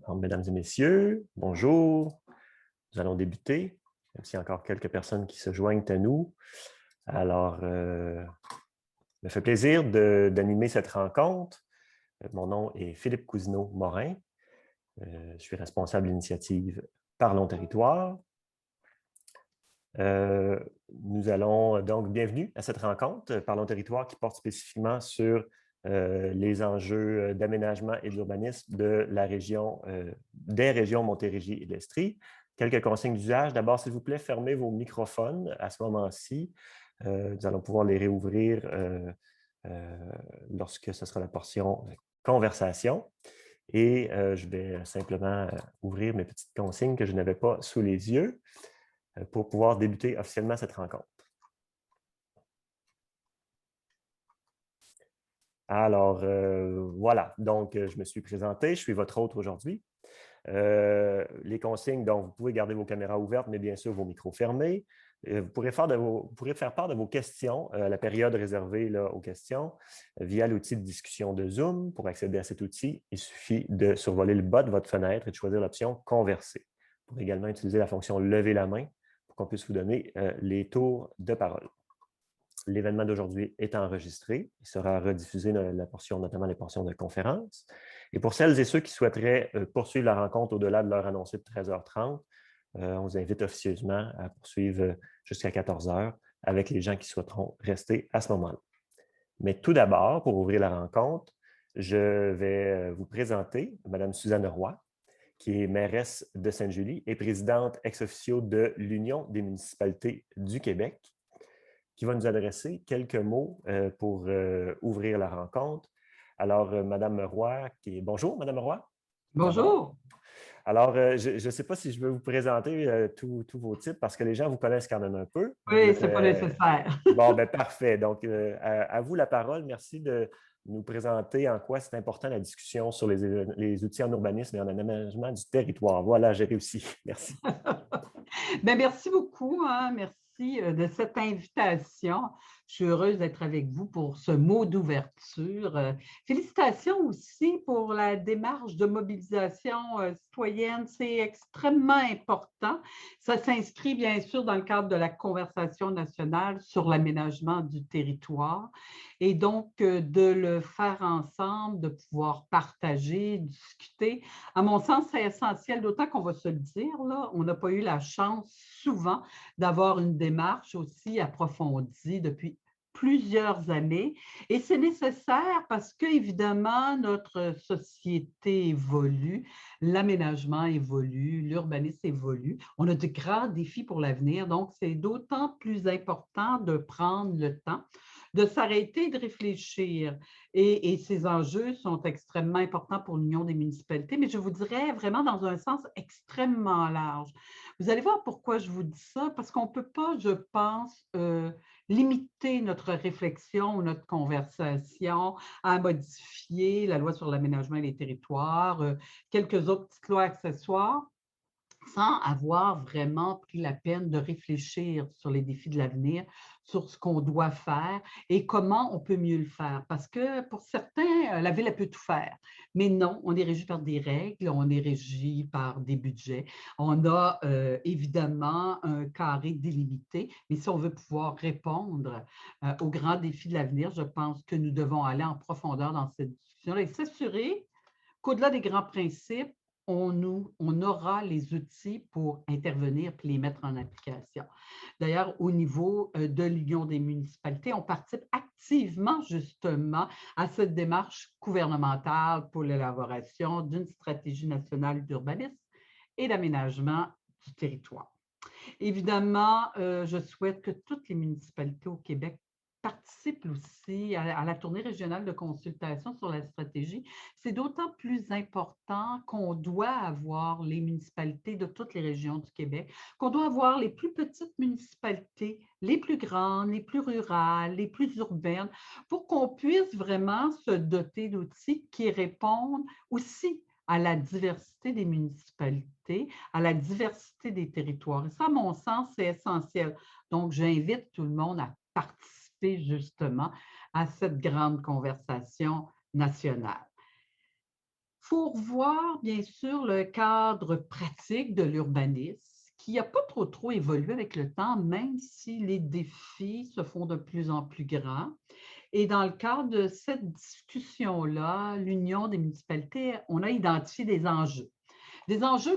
Alors, mesdames et messieurs, bonjour. Nous allons débuter, même s'il y a encore quelques personnes qui se joignent à nous. Alors, il me fait plaisir d'animer cette rencontre. Mon nom est Philippe Cousineau-Morin. Je suis responsable de l'initiative Parlons Territoire. Nous allons donc, bienvenue à cette rencontre Parlons Territoire qui porte spécifiquement sur les enjeux d'aménagement et d'urbanisme de la région, des régions Montérégie et l'Estrie. Quelques consignes d'usage. D'abord, s'il vous plaît, fermez vos microphones à ce moment-ci. Nous allons pouvoir les réouvrir lorsque ce sera la portion conversation. Et je vais simplement ouvrir mes petites consignes que je n'avais pas sous les yeux pour pouvoir débuter officiellement cette rencontre. Alors, voilà. Donc, je me suis présenté. Je suis votre hôte aujourd'hui. Les consignes, donc, vous pouvez garder vos caméras ouvertes, mais bien sûr, vos micros fermés. Vous pourrez faire part de vos questions à la période réservée là, aux questions via l'outil de discussion de Zoom. Pour accéder à cet outil, il suffit de survoler le bas de votre fenêtre et de choisir l'option « Converser ». Vous pourrez également utiliser la fonction « Lever la main » pour qu'on puisse vous donner les tours de parole. L'événement d'aujourd'hui est enregistré. Il sera rediffusé dans la portion, notamment les portions de conférence. Et pour celles et ceux qui souhaiteraient poursuivre la rencontre au-delà de l'heure annoncée de 13h30, on vous invite officieusement à poursuivre jusqu'à 14h avec les gens qui souhaiteront rester à ce moment-là. Mais tout d'abord, pour ouvrir la rencontre, je vais vous présenter Mme Suzanne Roy, qui est mairesse de Sainte-Julie et présidente ex officio de l'Union des municipalités du Québec, qui va nous adresser quelques mots pour ouvrir la rencontre. Alors, Madame Roy, bonjour, Madame Roy. Bonjour. Alors, je ne sais pas si je veux vous présenter tous vos titres parce que les gens vous connaissent quand même un peu. Oui, ce n'est pas nécessaire. Bon, ben parfait. Donc, à vous la parole. Merci de nous présenter en quoi c'est important la discussion sur les outils en urbanisme et en aménagement du territoire. Voilà, j'ai réussi. Merci. Bien, merci beaucoup. Merci de cette invitation. Je suis heureuse d'être avec vous pour ce mot d'ouverture. Félicitations aussi pour la démarche de mobilisation citoyenne. C'est extrêmement important. Ça s'inscrit bien sûr dans le cadre de la conversation nationale sur l'aménagement du territoire. Et donc, de le faire ensemble, de pouvoir partager, discuter, à mon sens, c'est essentiel, d'autant qu'on va se le dire, là, on n'a pas eu la chance souvent d'avoir une démarche aussi approfondie depuis plusieurs années. Et c'est nécessaire parce qu'évidemment, notre société évolue, l'aménagement évolue, l'urbanisme évolue. On a de grands défis pour l'avenir, donc c'est d'autant plus important de prendre le temps de s'arrêter, de réfléchir. Et ces enjeux sont extrêmement importants pour l'Union des municipalités, mais je vous dirais vraiment dans un sens extrêmement large. Vous allez voir pourquoi je vous dis ça, parce qu'on ne peut pas, je pense, limiter notre réflexion ou notre conversation à modifier la loi sur l'aménagement et les territoires, quelques autres petites lois accessoires, sans avoir vraiment pris la peine de réfléchir sur les défis de l'avenir, sur ce qu'on doit faire et comment on peut mieux le faire. Parce que pour certains, la ville, elle peut tout faire. Mais non, on est régi par des règles, on est régi par des budgets. On a évidemment un carré délimité, mais si on veut pouvoir répondre aux grands défis de l'avenir, je pense que nous devons aller en profondeur dans cette discussion-là et s'assurer qu'au-delà des grands principes, on aura les outils pour intervenir et les mettre en application. D'ailleurs, au niveau de l'Union des municipalités, on participe activement justement à cette démarche gouvernementale pour l'élaboration d'une stratégie nationale d'urbanisme et d'aménagement du territoire. Évidemment, je souhaite que toutes les municipalités au Québec participent aussi à la tournée régionale de consultation sur la stratégie. C'est d'autant plus important qu'on doit avoir les municipalités de toutes les régions du Québec, qu'on doit avoir les plus petites municipalités, les plus grandes, les plus rurales, les plus urbaines, pour qu'on puisse vraiment se doter d'outils qui répondent aussi à la diversité des municipalités, à la diversité des territoires. Et ça, à mon sens, c'est essentiel. Donc, j'invite tout le monde à participer justement à cette grande conversation nationale. faut revoir, bien sûr, le cadre pratique de l'urbanisme, qui n'a pas trop évolué avec le temps, même si les défis se font de plus en plus grands. Et dans le cadre de cette discussion-là, l'Union des municipalités, on a identifié des enjeux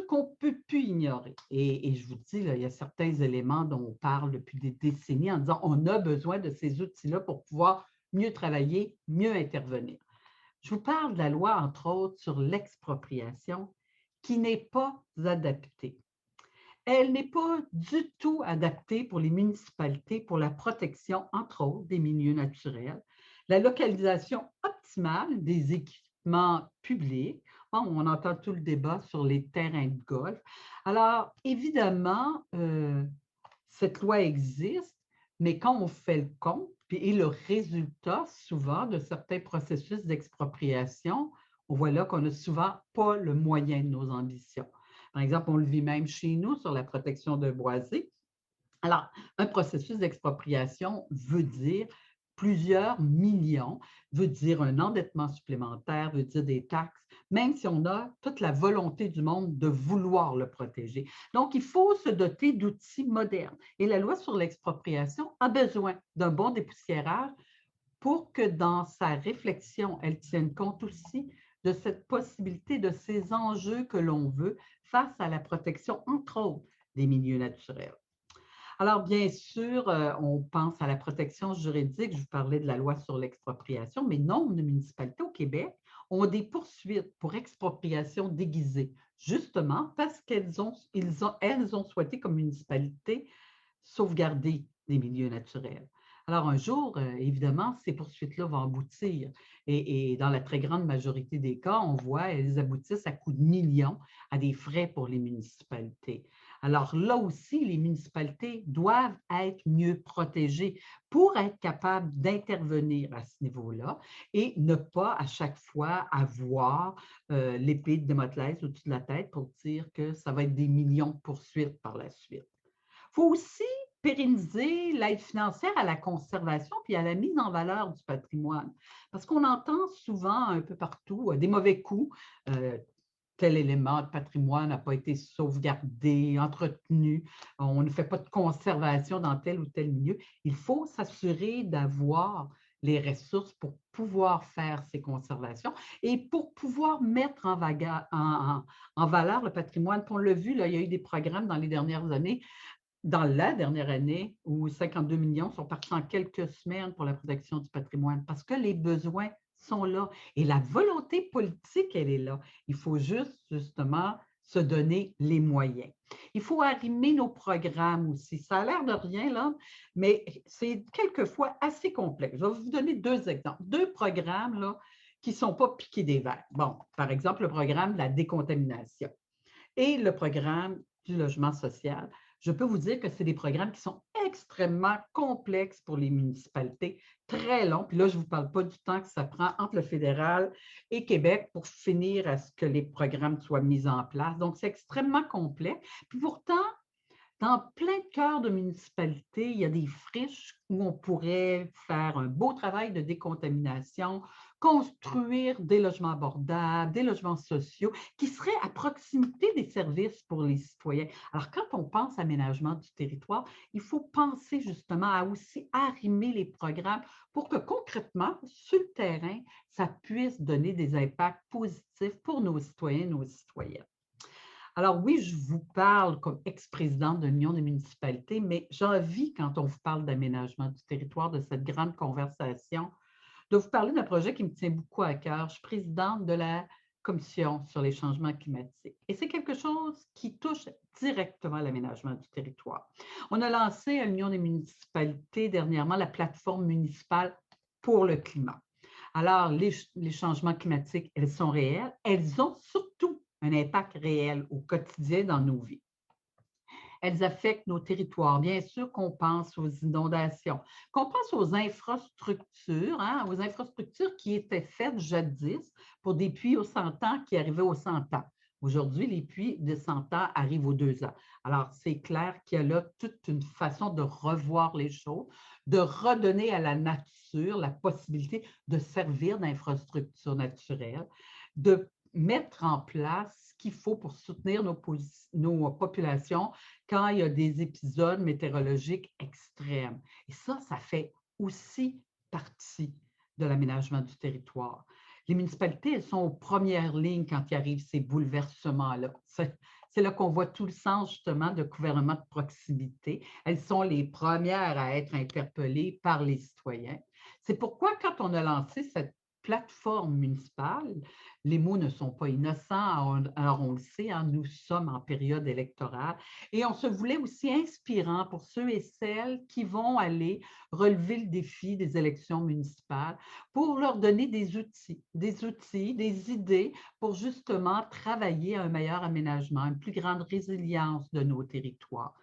qu'on ne peut plus ignorer. Et je vous dis, là, il y a certains éléments dont on parle depuis des décennies en disant on a besoin de ces outils-là pour pouvoir mieux travailler, mieux intervenir. Je vous parle de la loi, entre autres, sur l'expropriation qui n'est pas adaptée. Elle n'est pas du tout adaptée pour les municipalités pour la protection, entre autres, des milieux naturels, la localisation optimale des équipements publics. Bon, on entend tout le débat sur les terrains de golf. Alors, évidemment, cette loi existe, mais quand on fait le compte, et le résultat souvent de certains processus d'expropriation, on voit là qu'on n'a souvent pas le moyen de nos ambitions. Par exemple, on le vit même chez nous sur la protection de boisés. Alors, un processus d'expropriation veut dire plusieurs millions, veut dire un endettement supplémentaire, veut dire des taxes, même si on a toute la volonté du monde de vouloir le protéger. Donc, il faut se doter d'outils modernes. Et la loi sur l'expropriation a besoin d'un bon dépoussiérage pour que dans sa réflexion, elle tienne compte aussi de cette possibilité, de ces enjeux que l'on veut face à la protection, entre autres, des milieux naturels. Alors, bien sûr, on pense à la protection juridique. Je vous parlais de la loi sur l'expropriation, mais nombre de municipalités au Québec ont des poursuites pour expropriation déguisée, justement parce elles ont souhaité, comme municipalité, sauvegarder les milieux naturels. Alors, un jour, évidemment, ces poursuites-là vont aboutir. Et dans la très grande majorité des cas, on voit, elles aboutissent à coups de millions, à des frais pour les municipalités. Alors là aussi, les municipalités doivent être mieux protégées pour être capables d'intervenir à ce niveau-là et ne pas à chaque fois avoir l'épée de Damoclès au-dessus de la tête pour dire que ça va être des millions de poursuites par la suite. Il faut aussi pérenniser l'aide financière à la conservation puis à la mise en valeur du patrimoine. Parce qu'on entend souvent un peu partout des mauvais coups. Tel élément de patrimoine n'a pas été sauvegardé, entretenu, on ne fait pas de conservation dans tel ou tel milieu. Il faut s'assurer d'avoir les ressources pour pouvoir faire ces conservations et pour pouvoir mettre en valeur le patrimoine. Puis on l'a vu, là, il y a eu des programmes dans les dernières années, dans la dernière année, où 52 millions sont partis en quelques semaines pour la protection du patrimoine parce que les besoins sont là et la volonté politique, elle est là. Il faut juste, justement, se donner les moyens. Il faut arrimer nos programmes aussi. Ça a l'air de rien, là, mais c'est quelquefois assez complexe. Je vais vous donner deux exemples. Deux programmes là, qui ne sont pas piqués des verres. Bon, par exemple, le programme de la décontamination et le programme du logement social. Je peux vous dire que c'est des programmes qui sont extrêmement complexes pour les municipalités, très longs. Puis là, je ne vous parle pas du temps que ça prend entre le fédéral et Québec pour finir à ce que les programmes soient mis en place. Donc, c'est extrêmement complexe. Puis pourtant, dans plein de cœurs de municipalités, il y a des friches où on pourrait faire un beau travail de décontamination, construire des logements abordables, des logements sociaux qui seraient à proximité des services pour les citoyens. Alors, quand on pense aménagement du territoire, il faut penser justement à aussi arrimer les programmes pour que concrètement, sur le terrain, ça puisse donner des impacts positifs pour nos citoyens et nos citoyennes. Alors oui, je vous parle comme ex-présidente de l'Union des municipalités, mais j'ai envie, quand on vous parle d'aménagement du territoire, de cette grande conversation, de vous parler d'un projet qui me tient beaucoup à cœur. Je suis présidente de la Commission sur les changements climatiques. Et c'est quelque chose qui touche directement l'aménagement du territoire. On a lancé à l'Union des municipalités dernièrement la plateforme municipale pour le climat. Alors, les changements climatiques, elles sont réelles. Elles ont surtout un impact réel au quotidien dans nos vies. Elles affectent nos territoires. Bien sûr qu'on pense aux inondations, qu'on pense aux infrastructures, aux infrastructures qui étaient faites jadis pour des puits aux 100 ans qui arrivaient aux 100 ans. Aujourd'hui, les puits de 100 ans arrivent aux 2 ans. Alors, c'est clair qu'il y a là toute une façon de revoir les choses, de redonner à la nature la possibilité de servir d'infrastructures naturelles, de mettre en place ce qu'il faut pour soutenir nos populations quand il y a des épisodes météorologiques extrêmes. Et ça fait aussi partie de l'aménagement du territoire. Les municipalités, elles sont aux premières lignes quand il arrive ces bouleversements-là. C'est là qu'on voit tout le sens justement de gouvernement de proximité. Elles sont les premières à être interpellées par les citoyens. C'est pourquoi quand on a lancé cette plateforme municipale, les mots ne sont pas innocents, alors on le sait, hein, nous sommes en période électorale et on se voulait aussi inspirant pour ceux et celles qui vont aller relever le défi des élections municipales pour leur donner des outils, des idées pour justement travailler à un meilleur aménagement, une plus grande résilience de nos territoires,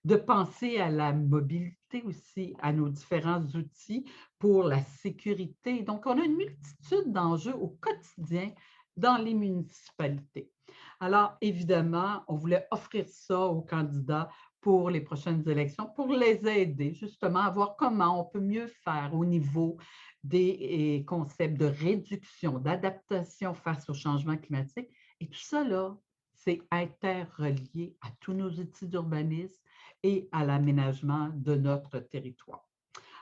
de penser à la mobilité aussi, à nos différents outils pour la sécurité. Donc, on a une multitude d'enjeux au quotidien dans les municipalités. Alors, évidemment, on voulait offrir ça aux candidats pour les prochaines élections, pour les aider justement à voir comment on peut mieux faire au niveau des concepts de réduction, d'adaptation face au changement climatique. Et tout ça, là, c'est interrelié à tous nos outils d'urbanisme et à l'aménagement de notre territoire.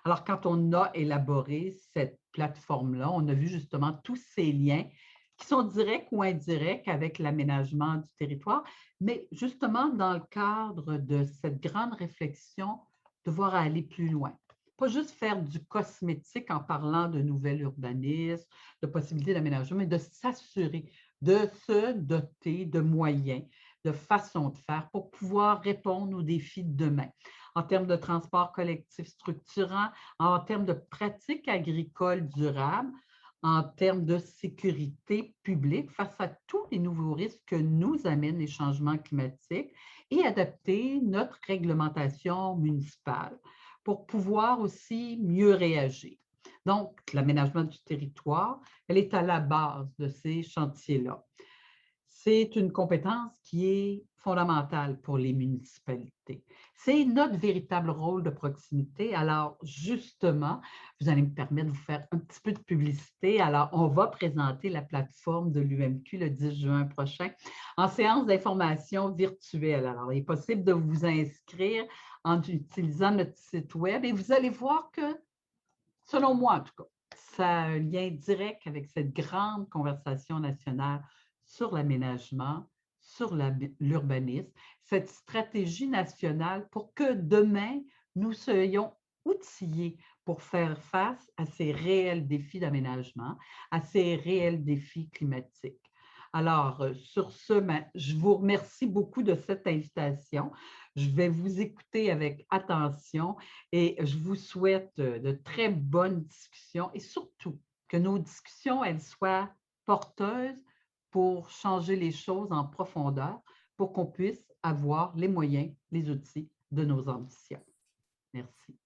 Alors, quand on a élaboré cette plateforme-là, on a vu justement tous ces liens qui sont directs ou indirects avec l'aménagement du territoire, mais justement dans le cadre de cette grande réflexion, devoir aller plus loin. Pas juste faire du cosmétique en parlant de nouvel urbanisme, de possibilités d'aménagement, mais de s'assurer de se doter de moyens, de façons de faire pour pouvoir répondre aux défis de demain en termes de transport collectif structurant, en termes de pratiques agricoles durables, en termes de sécurité publique face à tous les nouveaux risques que nous amènent les changements climatiques et adapter notre réglementation municipale pour pouvoir aussi mieux réagir. Donc, l'aménagement du territoire, elle est à la base de ces chantiers-là. C'est une compétence qui est fondamentale pour les municipalités. C'est notre véritable rôle de proximité. Alors, justement, vous allez me permettre de vous faire un petit peu de publicité. Alors, on va présenter la plateforme de l'UMQ le 10 juin prochain en séance d'information virtuelle. Alors, il est possible de vous inscrire en utilisant notre site Web et vous allez voir que, selon moi en tout cas, ça a un lien direct avec cette grande conversation nationale sur l'aménagement, sur l'urbanisme, cette stratégie nationale pour que demain, nous soyons outillés pour faire face à ces réels défis d'aménagement, à ces réels défis climatiques. Alors, sur ce, je vous remercie beaucoup de cette invitation. Je vais vous écouter avec attention et je vous souhaite de très bonnes discussions et surtout que nos discussions, elles soient porteuses pour changer les choses en profondeur, pour qu'on puisse avoir les moyens, les outils de nos ambitions. Merci.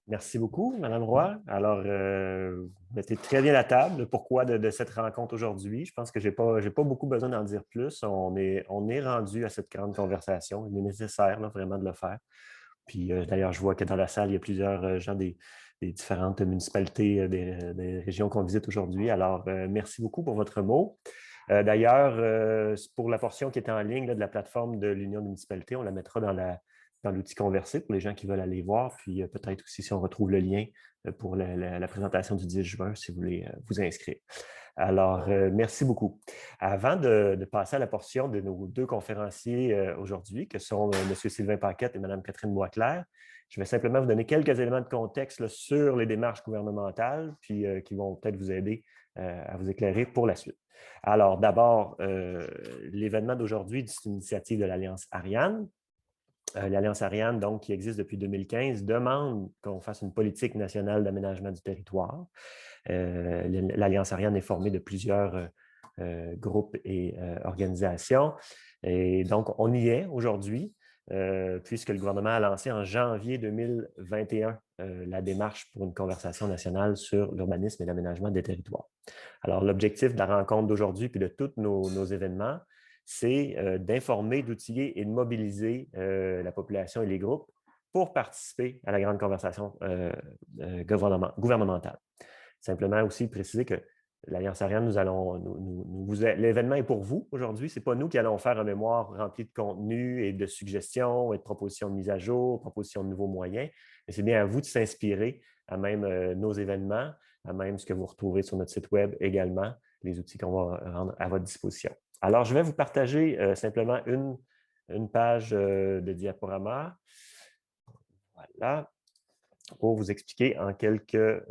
Merci beaucoup, Madame Roy. Alors, vous mettez très bien la table, le pourquoi de cette rencontre aujourd'hui. Je pense que je n'ai pas beaucoup besoin d'en dire plus. On est rendu à cette grande conversation. Il est nécessaire là, vraiment de le faire. Puis d'ailleurs, je vois que dans la salle, il y a plusieurs gens des différentes municipalités, des régions qu'on visite aujourd'hui. Alors, merci beaucoup pour votre mot. D'ailleurs, pour la portion qui est en ligne là, de la plateforme de l'Union des municipalités, on la mettra dans l'outil Converser pour les gens qui veulent aller voir. Puis peut-être aussi si on retrouve le lien pour la présentation du 10 juin, si vous voulez vous inscrire. Alors, merci beaucoup. Avant de passer à la portion de nos deux conférenciers aujourd'hui, que sont M. Sylvain Paquette et Mme Catherine Boisclair, je vais simplement vous donner quelques éléments de contexte là, sur les démarches gouvernementales, puis qui vont peut-être vous aider à vous éclairer pour la suite. Alors, d'abord, l'événement d'aujourd'hui, c'est une initiative de l'Alliance Ariane. L'Alliance Ariane, donc, qui existe depuis 2015, demande qu'on fasse une politique nationale d'aménagement du territoire. L'Alliance Ariane est formée de plusieurs groupes et organisations. Et donc, on y est aujourd'hui, puisque le gouvernement a lancé en janvier 2021 la démarche pour une conversation nationale sur l'urbanisme et l'aménagement des territoires. Alors, l'objectif de la rencontre d'aujourd'hui puis de tous nos événements, c'est d'informer, d'outiller et de mobiliser la population et les groupes pour participer à la grande conversation gouvernementale. Simplement aussi préciser que l'Alliance Ariane, l'événement est pour vous aujourd'hui. Ce n'est pas nous qui allons faire un mémoire rempli de contenu et de suggestions et de propositions de mise à jour, propositions de nouveaux moyens, mais c'est bien à vous de s'inspirer à même nos événements, à même ce que vous retrouvez sur notre site Web également, les outils qu'on va rendre à votre disposition. Alors, je vais vous partager simplement une page de diaporama. Voilà, pour vous expliquer en quelques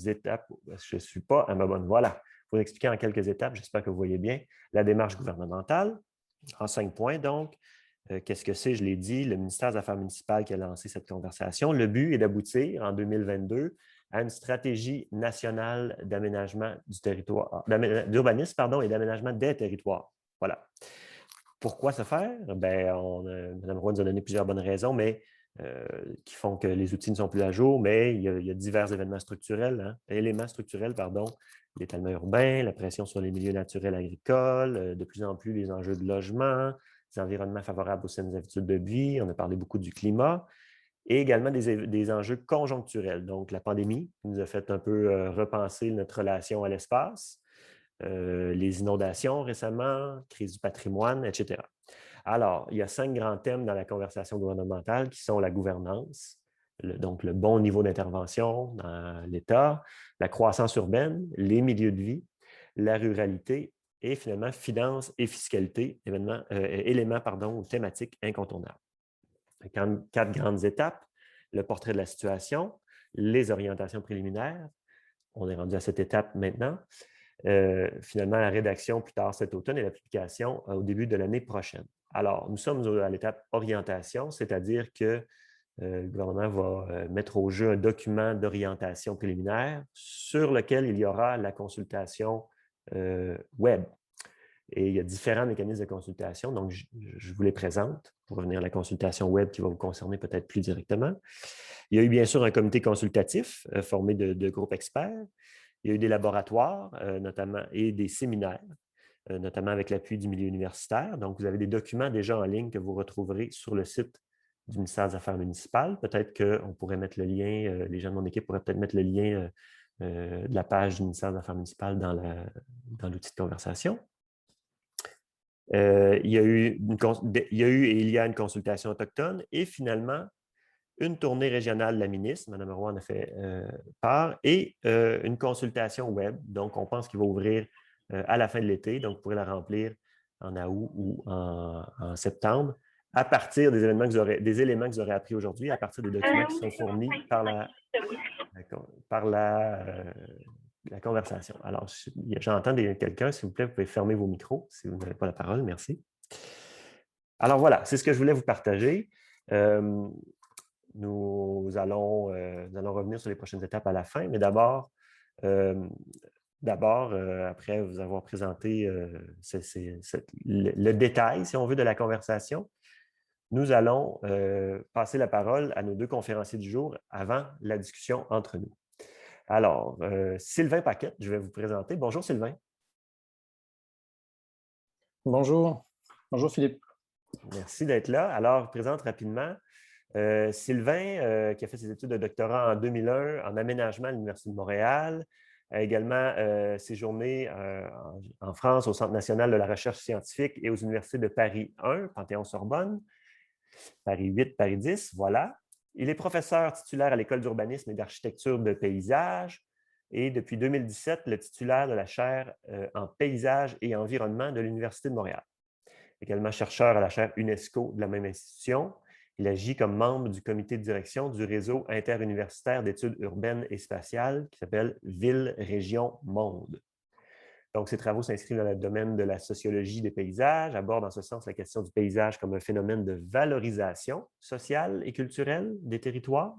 étapes. Je ne suis pas à ma bonne. Voilà, pour vous expliquer en quelques étapes, j'espère que vous voyez bien, la démarche gouvernementale, en 5 points donc. Qu'est-ce que c'est? Je l'ai dit, le ministère des Affaires municipales qui a lancé cette conversation. Le but est d'aboutir en 2022 à une stratégie nationale d'aménagement du territoire, d'urbanisme, et d'aménagement des territoires. Voilà. Pourquoi ce faire? Bien, Mme Roy nous a donné plusieurs bonnes raisons, mais qui font que les outils ne sont plus à jour, mais il y a divers éléments structurels, l'étalement urbain, la pression sur les milieux naturels agricoles, de plus en plus les enjeux de logement, des environnements favorables aux saines habitudes de vie, on a parlé beaucoup du climat, et également des enjeux conjoncturels. Donc, la pandémie nous a fait un peu repenser notre relation à l'espace, les inondations récemment, crise du patrimoine, etc. Alors, il y a 5 grands thèmes dans la conversation gouvernementale qui sont la gouvernance, donc le bon niveau d'intervention dans l'État, la croissance urbaine, les milieux de vie, la ruralité et finalement finances et fiscalité, éléments thématiques incontournables. 4 grandes étapes, le portrait de la situation, les orientations préliminaires, on est rendu à cette étape maintenant, finalement la rédaction plus tard cet automne et l'application au début de l'année prochaine. Alors, nous sommes à l'étape orientation, c'est-à-dire que le gouvernement va mettre au jeu un document d'orientation préliminaire sur lequel il y aura la consultation web. Et il y a différents mécanismes de consultation, donc je vous les présente pour revenir à la consultation web qui va vous concerner peut-être plus directement. Il y a eu bien sûr un comité consultatif formé de groupes experts. Il y a eu des laboratoires notamment et des séminaires, notamment avec l'appui du milieu universitaire. Donc, vous avez des documents déjà en ligne que vous retrouverez sur le site du ministère des Affaires municipales. Peut-être qu'on pourrait mettre le lien, les gens de mon équipe pourraient peut-être mettre le lien de la page du ministère des Affaires municipales dans l'outil de conversation. Il y a eu et il y a une consultation autochtone et finalement, une tournée régionale de la ministre, Mme Roy en a fait part, et une consultation web. Donc, on pense qu'il va ouvrir à la fin de l'été, donc vous pourrez la remplir en août ou en septembre, à partir des éléments que vous aurez appris aujourd'hui, à partir des documents qui sont fournis par la conversation. Alors, j'entends quelqu'un, s'il vous plaît, vous pouvez fermer vos micros si vous n'avez pas la parole. Merci. Alors voilà, c'est ce que je voulais vous partager. Nous allons revenir sur les prochaines étapes à la fin, mais d'abord, après vous avoir présenté le détail, si on veut, de la conversation, nous allons passer la parole à nos 2 conférenciers du jour avant la discussion entre nous. Alors, Sylvain Paquette, je vais vous présenter. Bonjour Sylvain. Bonjour. Bonjour Philippe. Merci d'être là. Alors, je vous présente rapidement. Sylvain, qui a fait ses études de doctorat en 2001 en aménagement à l'Université de Montréal, a également séjourné en France au Centre national de la recherche scientifique et aux universités de Paris 1, Panthéon-Sorbonne, Paris 8, Paris 10, voilà. Il est professeur titulaire à l'École d'urbanisme et d'architecture de paysage et depuis 2017, le titulaire de la chaire en paysage et environnement de l'Université de Montréal. Également chercheur à la chaire UNESCO de la même institution. Il agit comme membre du comité de direction du réseau interuniversitaire d'études urbaines et spatiales qui s'appelle Ville, Région, Monde. Donc, ses travaux s'inscrivent dans le domaine de la sociologie des paysages, abordent en ce sens la question du paysage comme un phénomène de valorisation sociale et culturelle des territoires,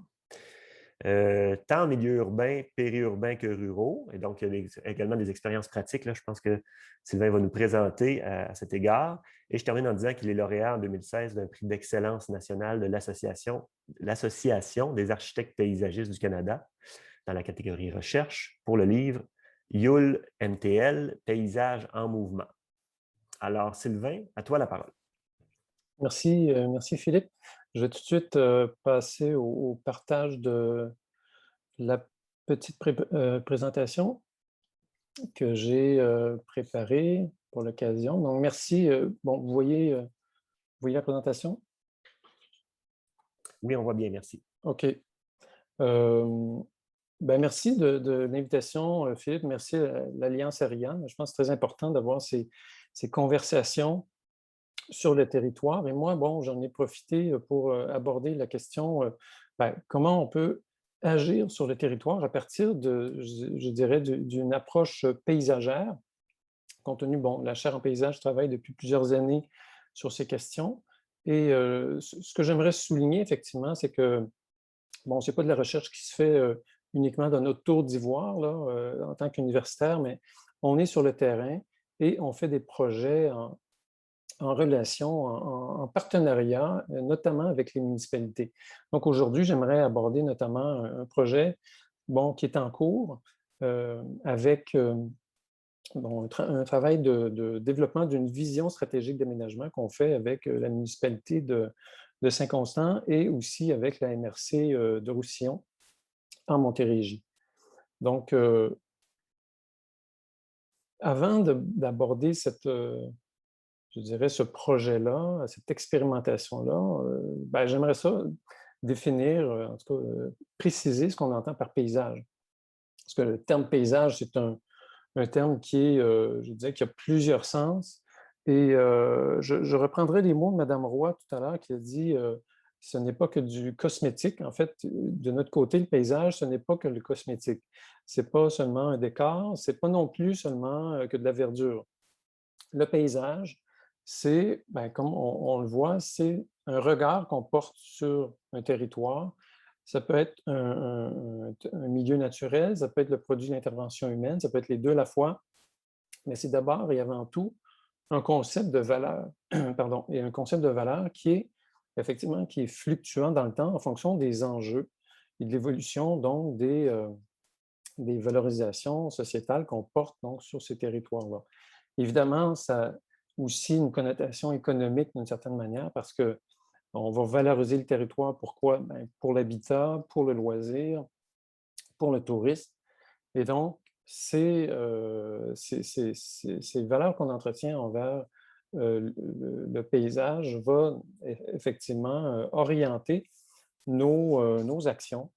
tant en milieu urbain, périurbain que ruraux. Et donc, il y a également des expériences pratiques, là, je pense que Sylvain va nous présenter à cet égard. Et je termine en disant qu'il est lauréat en 2016 d'un prix d'excellence nationale de l'Association des architectes paysagistes du Canada dans la catégorie recherche pour le livre Yule MTL, Paysage en mouvement. Alors, Sylvain, à toi la parole. Merci, merci Philippe. Je vais tout de suite passer au partage de la petite présentation. que j'ai préparé pour l'occasion. Donc, merci. Bon, vous voyez la présentation? Oui, on voit bien, merci. OK. Euh, ben, merci de l'invitation, Philippe. Merci à l'Alliance Ariane. Je pense que c'est très important d'avoir ces conversations sur le territoire. Et moi, bon, j'en ai profité pour aborder la question, comment on peut agir sur le territoire à partir de, je dirais, d'une approche paysagère, compte tenu, bon, la chaire en paysage travaille depuis plusieurs années sur ces questions. Et ce que j'aimerais souligner, effectivement, c'est que, bon, ce n'est pas de la recherche qui se fait uniquement dans notre tour d'ivoire, là, en tant qu'universitaire, mais on est sur le terrain et on fait des projets en relation, en partenariat, notamment avec les municipalités. Donc aujourd'hui, j'aimerais aborder notamment un projet, bon, qui est en cours avec bon, un travail de développement d'une vision stratégique d'aménagement qu'on fait avec la municipalité de Saint-Constant et aussi avec la MRC de Roussillon en Montérégie. Donc, avant d'aborder cette, je dirais, ce projet-là, cette expérimentation-là, j'aimerais ça définir, en tout cas, préciser ce qu'on entend par paysage. Parce que le terme paysage, c'est un terme qui est, je dirais, qui a plusieurs sens. Et je reprendrai les mots de Mme Roy tout à l'heure qui a dit ce n'est pas que du cosmétique. En fait, de notre côté, le paysage, ce n'est pas que le cosmétique. Ce n'est pas seulement un décor, ce n'est pas non plus seulement que de la verdure. Le paysage, c'est, comme on le voit, c'est un regard qu'on porte sur un territoire. Ça peut être un milieu naturel, ça peut être le produit de l'intervention humaine, ça peut être les deux à la fois, mais c'est d'abord et avant tout un concept de valeur, pardon, et un concept de valeur qui est effectivement qui est fluctuant dans le temps en fonction des enjeux et de l'évolution donc des valorisations sociétales qu'on porte donc sur ces territoires-là. Évidemment, ça a aussi une connotation économique d'une certaine manière parce que on va valoriser le territoire. Pourquoi? Pour l'habitat, pour le loisir, pour le tourisme. Et donc, ces valeurs qu'on entretient envers le paysage va effectivement orienter nos actions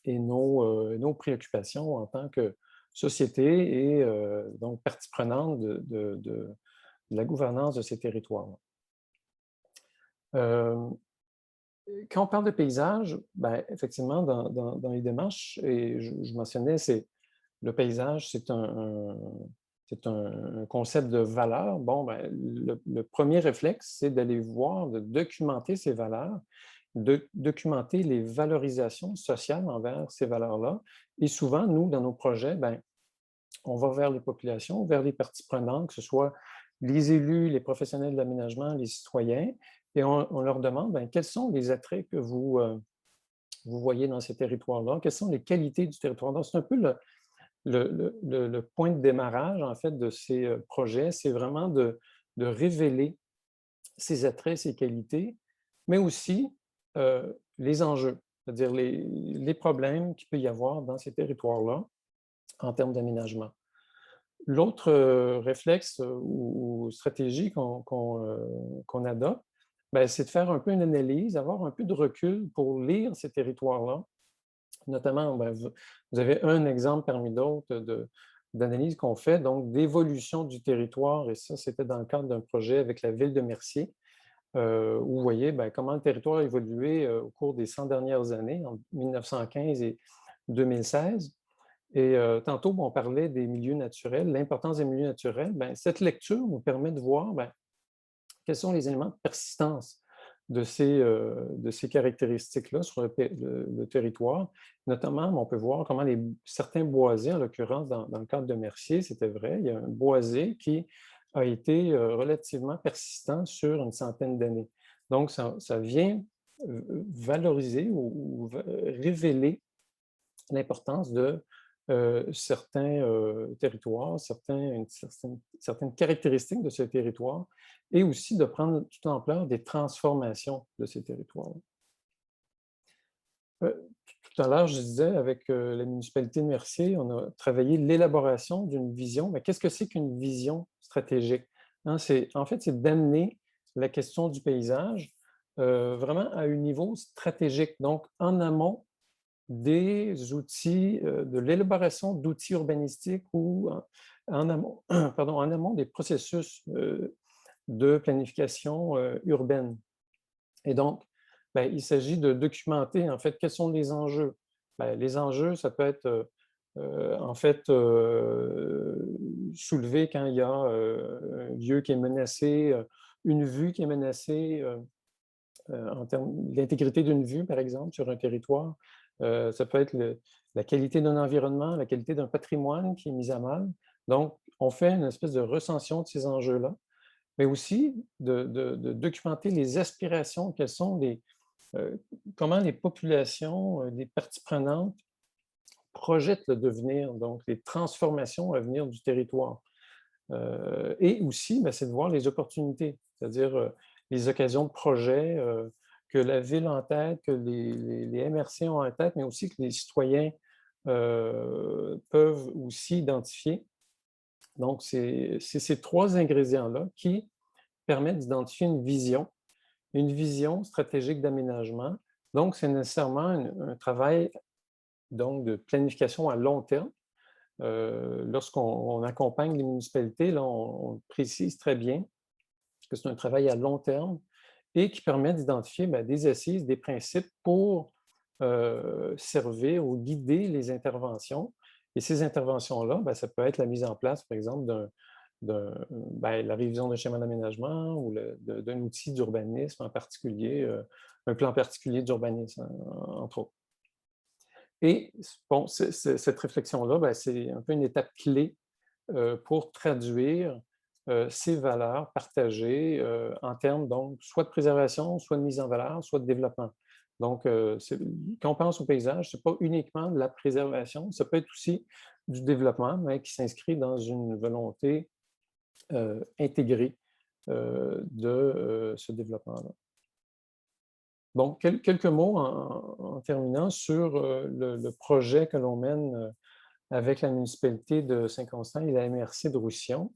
et nos préoccupations en tant que société et donc partie prenante de la gouvernance de ces territoires-là. Quand on parle de paysage, effectivement, dans les démarches, et je mentionnais, c'est le paysage, c'est un concept de valeur. Bon, le premier réflexe, c'est d'aller voir, de documenter ces valeurs, de documenter les valorisations sociales envers ces valeurs-là. Et souvent, nous, dans nos projets, on va vers les populations, vers les parties prenantes, que ce soit les élus, les professionnels de l'aménagement, les citoyens, et on leur demande quels sont les attraits que vous voyez dans ces territoires-là, quelles sont les qualités du territoire. Donc, c'est un peu le point de démarrage, en fait, de ces projets, c'est vraiment de révéler ces attraits, ces qualités, mais aussi les enjeux, c'est-à-dire les problèmes qu'il peut y avoir dans ces territoires-là en termes d'aménagement. L'autre réflexe ou stratégie qu'on adopte, c'est de faire un peu une analyse, avoir un peu de recul pour lire ces territoires-là. Notamment, vous avez un exemple parmi d'autres d'analyse qu'on fait, donc d'évolution du territoire, et ça, c'était dans le cadre d'un projet avec la ville de Mercier, où vous voyez comment le territoire a évolué au cours des 100 dernières années, en 1915 et 2016. Et tantôt, on parlait des milieux naturels, l'importance des milieux naturels. Cette lecture nous permet de voir quels sont les éléments de persistance de ces caractéristiques-là sur le territoire. Notamment, on peut voir comment certains boisés, en l'occurrence dans le cadre de Mercier, c'était vrai, il y a un boisé qui a été relativement persistant sur une centaine d'années. Donc, ça vient valoriser ou révéler l'importance de certains territoires, certaines caractéristiques de ce territoire, et aussi de prendre toute l'ampleur des transformations de ces territoires. Tout à l'heure, je disais, avec la municipalité de Mercier, on a travaillé l'élaboration d'une vision. Mais qu'est-ce que c'est qu'une vision stratégique? Hein, en fait, c'est d'amener la question du paysage vraiment à un niveau stratégique, donc en amont des outils, de l'élaboration d'outils urbanistiques ou en amont, pardon, en amont des processus de planification urbaine. Et donc, ben, il s'agit de documenter, en fait, quels sont les enjeux. Ben, les enjeux, ça peut être, en fait, soulevé quand il y a un lieu qui est menacé, une vue qui est menacée, en termes l'intégrité d'une vue, par exemple, sur un territoire. Ça peut être la qualité d'un environnement, la qualité d'un patrimoine qui est mise à mal. Donc, on fait une espèce de recension de ces enjeux-là, mais aussi de documenter les aspirations, quelles sont comment les populations, les parties prenantes projettent le devenir, donc les transformations à venir du territoire. Et aussi, ben, c'est de voir les opportunités, c'est-à-dire les occasions de projets que la ville a en tête, que les MRC ont en tête, mais aussi que les citoyens peuvent aussi identifier. Donc, c'est ces trois ingrédients-là qui permettent d'identifier une vision stratégique d'aménagement. Donc, c'est nécessairement un travail donc, de planification à long terme. Lorsqu'on accompagne les municipalités, là, on précise très bien que c'est un travail à long terme et qui permet d'identifier ben, des assises, des principes pour servir ou guider les interventions. Et ces interventions-là, ben, ça peut être la mise en place, par exemple, ben, la révision d'un schéma d'aménagement ou d'un outil d'urbanisme en particulier, un plan particulier d'urbanisme, entre autres. Et bon, cette réflexion-là, ben, c'est un peu une étape clé pour traduire ces valeurs partagées en termes donc soit de préservation, soit de mise en valeur, soit de développement. Donc, quand on pense au paysage, ce n'est pas uniquement de la préservation, ça peut être aussi du développement, mais qui s'inscrit dans une volonté intégrée de ce développement-là. Bon, quelques mots en terminant sur le projet que l'on mène avec la municipalité de Saint-Constant et la MRC de Roussillon.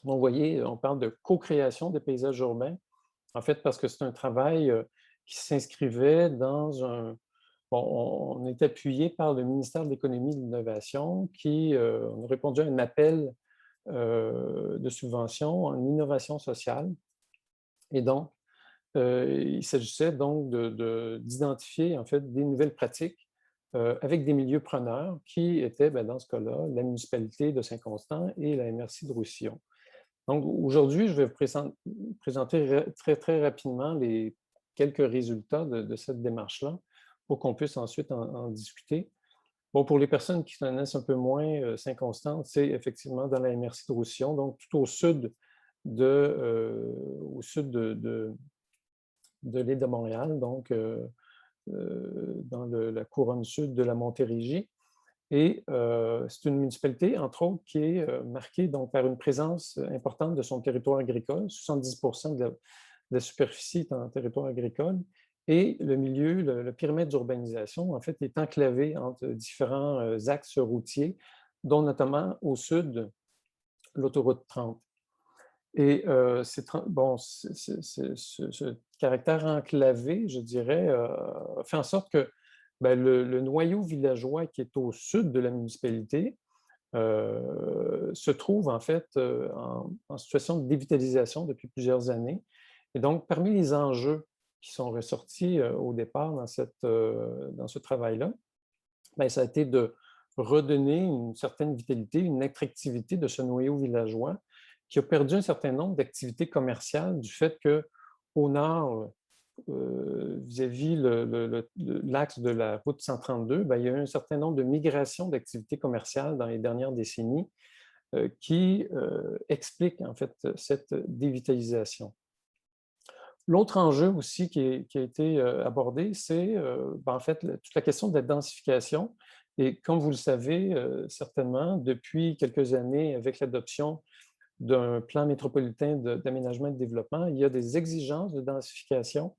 Donc, vous voyez, on parle de co-création des paysages urbains, en fait, parce que c'est un travail qui s'inscrivait dans un... Bon, on est appuyé par le ministère de l'Économie et de l'Innovation qui a répondu à un appel de subvention en innovation sociale. Et donc, il s'agissait donc d'identifier en fait des nouvelles pratiques avec des milieux preneurs qui étaient, ben, dans ce cas-là, la municipalité de Saint-Constant et la MRC de Roussillon. Donc aujourd'hui, je vais vous présenter très, très rapidement les quelques résultats de cette démarche-là pour qu'on puisse ensuite en discuter. Bon, pour les personnes qui connaissent un peu moins Saint-Constant, c'est effectivement dans la MRC de Roussillon, donc tout au sud de l'île de Montréal, donc dans la couronne sud de la Montérégie. Et c'est une municipalité, entre autres, qui est marquée donc, par une présence importante de son territoire agricole. 70% de la superficie est en territoire agricole. Et le milieu, le périmètre d'urbanisation, en fait, est enclavé entre différents axes routiers, dont notamment au sud, l'autoroute 30. Et bon, ce caractère enclavé, je dirais, fait en sorte que ben, le noyau villageois qui est au sud de la municipalité se trouve en fait en situation de dévitalisation depuis plusieurs années. Et donc, parmi les enjeux qui sont ressortis au départ dans ce travail-là, ben, ça a été de redonner une certaine vitalité, une attractivité de ce noyau villageois qui a perdu un certain nombre d'activités commerciales du fait qu'au nord, vis-à-vis l'axe de la route 132, ben, il y a eu un certain nombre de migrations d'activités commerciales dans les dernières décennies qui expliquent en fait cette dévitalisation. L'autre enjeu aussi qui a été abordé, c'est ben, en fait toute la question de la densification. Et comme vous le savez certainement, depuis quelques années, avec l'adoption d'un plan métropolitain d'aménagement et de développement, il y a des exigences de densification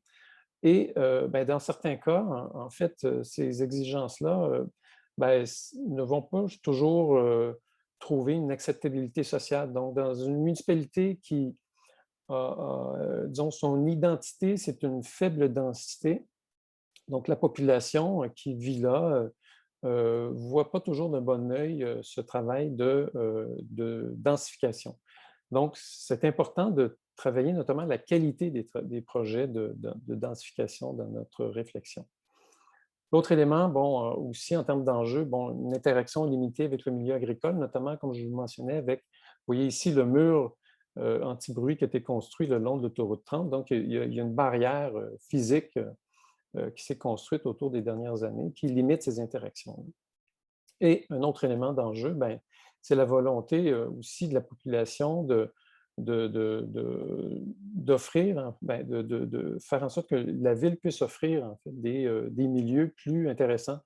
Et dans certains cas, en fait, ces exigences-là ne vont pas toujours trouver une acceptabilité sociale. Donc, dans une municipalité qui disons, son identité, c'est une faible densité, donc la population qui vit là ne voit pas toujours d'un bon œil ce travail de densification. Donc, c'est important de travailler notamment la qualité des projets de densification dans notre réflexion. L'autre élément, aussi en termes d'enjeux, une interaction limitée avec le milieu agricole, notamment, comme je vous mentionnais, avec, vous voyez ici le mur anti-bruit qui a été construit le long de l'autoroute 30. Donc, il y a une barrière physique qui s'est construite autour des dernières années qui limite ces interactions. Et un autre élément d'enjeu, c'est la volonté aussi de la population d'offrir, de faire en sorte que la ville puisse offrir en fait, des milieux plus intéressants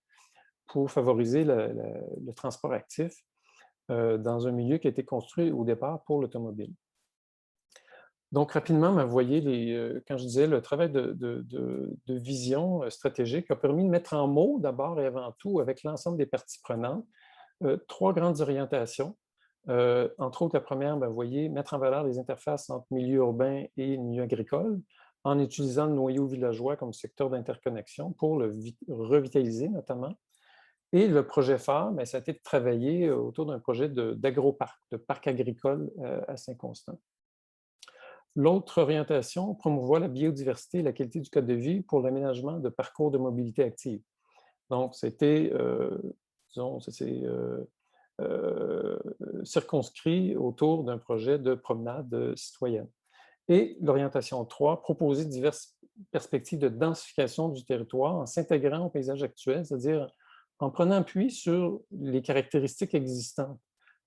pour favoriser le transport actif dans un milieu qui a été construit au départ pour l'automobile. Donc, rapidement, vous voyez, quand je disais le travail de vision stratégique a permis de mettre en mots, d'abord et avant tout, avec l'ensemble des parties prenantes, 3 grandes orientations. Entre autres, la première, vous voyez, mettre en valeur les interfaces entre milieu urbain et milieu agricole en utilisant le noyau villageois comme secteur d'interconnexion pour le revitaliser notamment. Et le projet phare, ça a été de travailler autour d'un projet d'agroparc, de parc agricole à Saint-Constant. L'autre orientation, promouvoir la biodiversité et la qualité du cadre de vie pour l'aménagement de parcours de mobilité active. Donc, c'était, disons, circonscrit autour d'un projet de promenade citoyenne. Et l'orientation 3, proposer diverses perspectives de densification du territoire en s'intégrant au paysage actuel, c'est-à-dire en prenant appui sur les caractéristiques existantes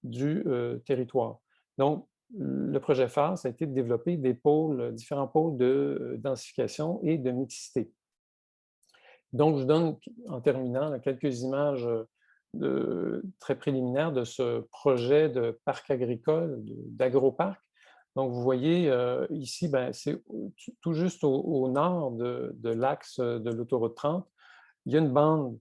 du territoire. Donc, le projet phare, ça a été de développer différents pôles de densification et de mixité. Donc, je vous donne, en terminant, quelques images très préliminaires de ce projet de parc agricole, d'agroparc. Donc, vous voyez ici, c'est tout juste au nord de l'axe de l'autoroute 30. Il y a une bande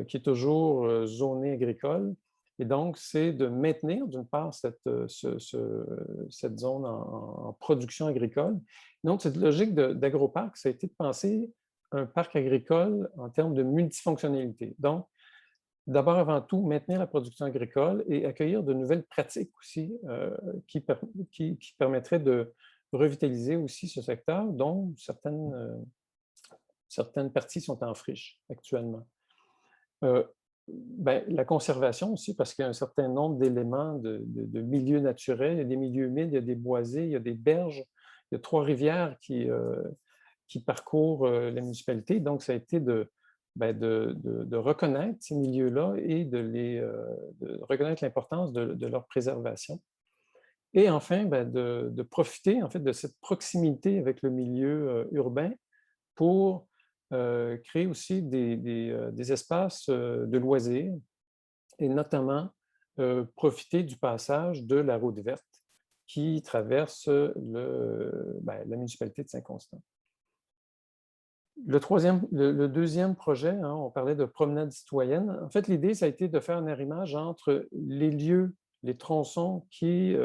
qui est toujours zonée agricole. Et donc, c'est de maintenir, d'une part, cette zone en production agricole. Donc, cette logique d'agroparc, ça a été de penser un parc agricole en termes de multifonctionnalité. Donc, d'abord, avant tout, maintenir la production agricole et accueillir de nouvelles pratiques aussi qui permettraient de revitaliser aussi ce secteur, dont certaines parties sont en friche actuellement. La conservation aussi, parce qu'il y a un certain nombre d'éléments de milieux naturels. Il y a des milieux humides, il y a des boisés, il y a des berges, il y a 3 rivières qui parcourent la municipalité. Donc, ça a été de reconnaître ces milieux-là et de reconnaître l'importance de leur préservation. Et enfin, de profiter en fait, de cette proximité avec le milieu urbain pour créer aussi des espaces de loisirs et notamment profiter du passage de la route verte qui traverse la municipalité de Saint-Constant. Le deuxième projet, on parlait de promenade citoyenne. En fait, l'idée, ça a été de faire un arrimage entre les lieux, les tronçons qui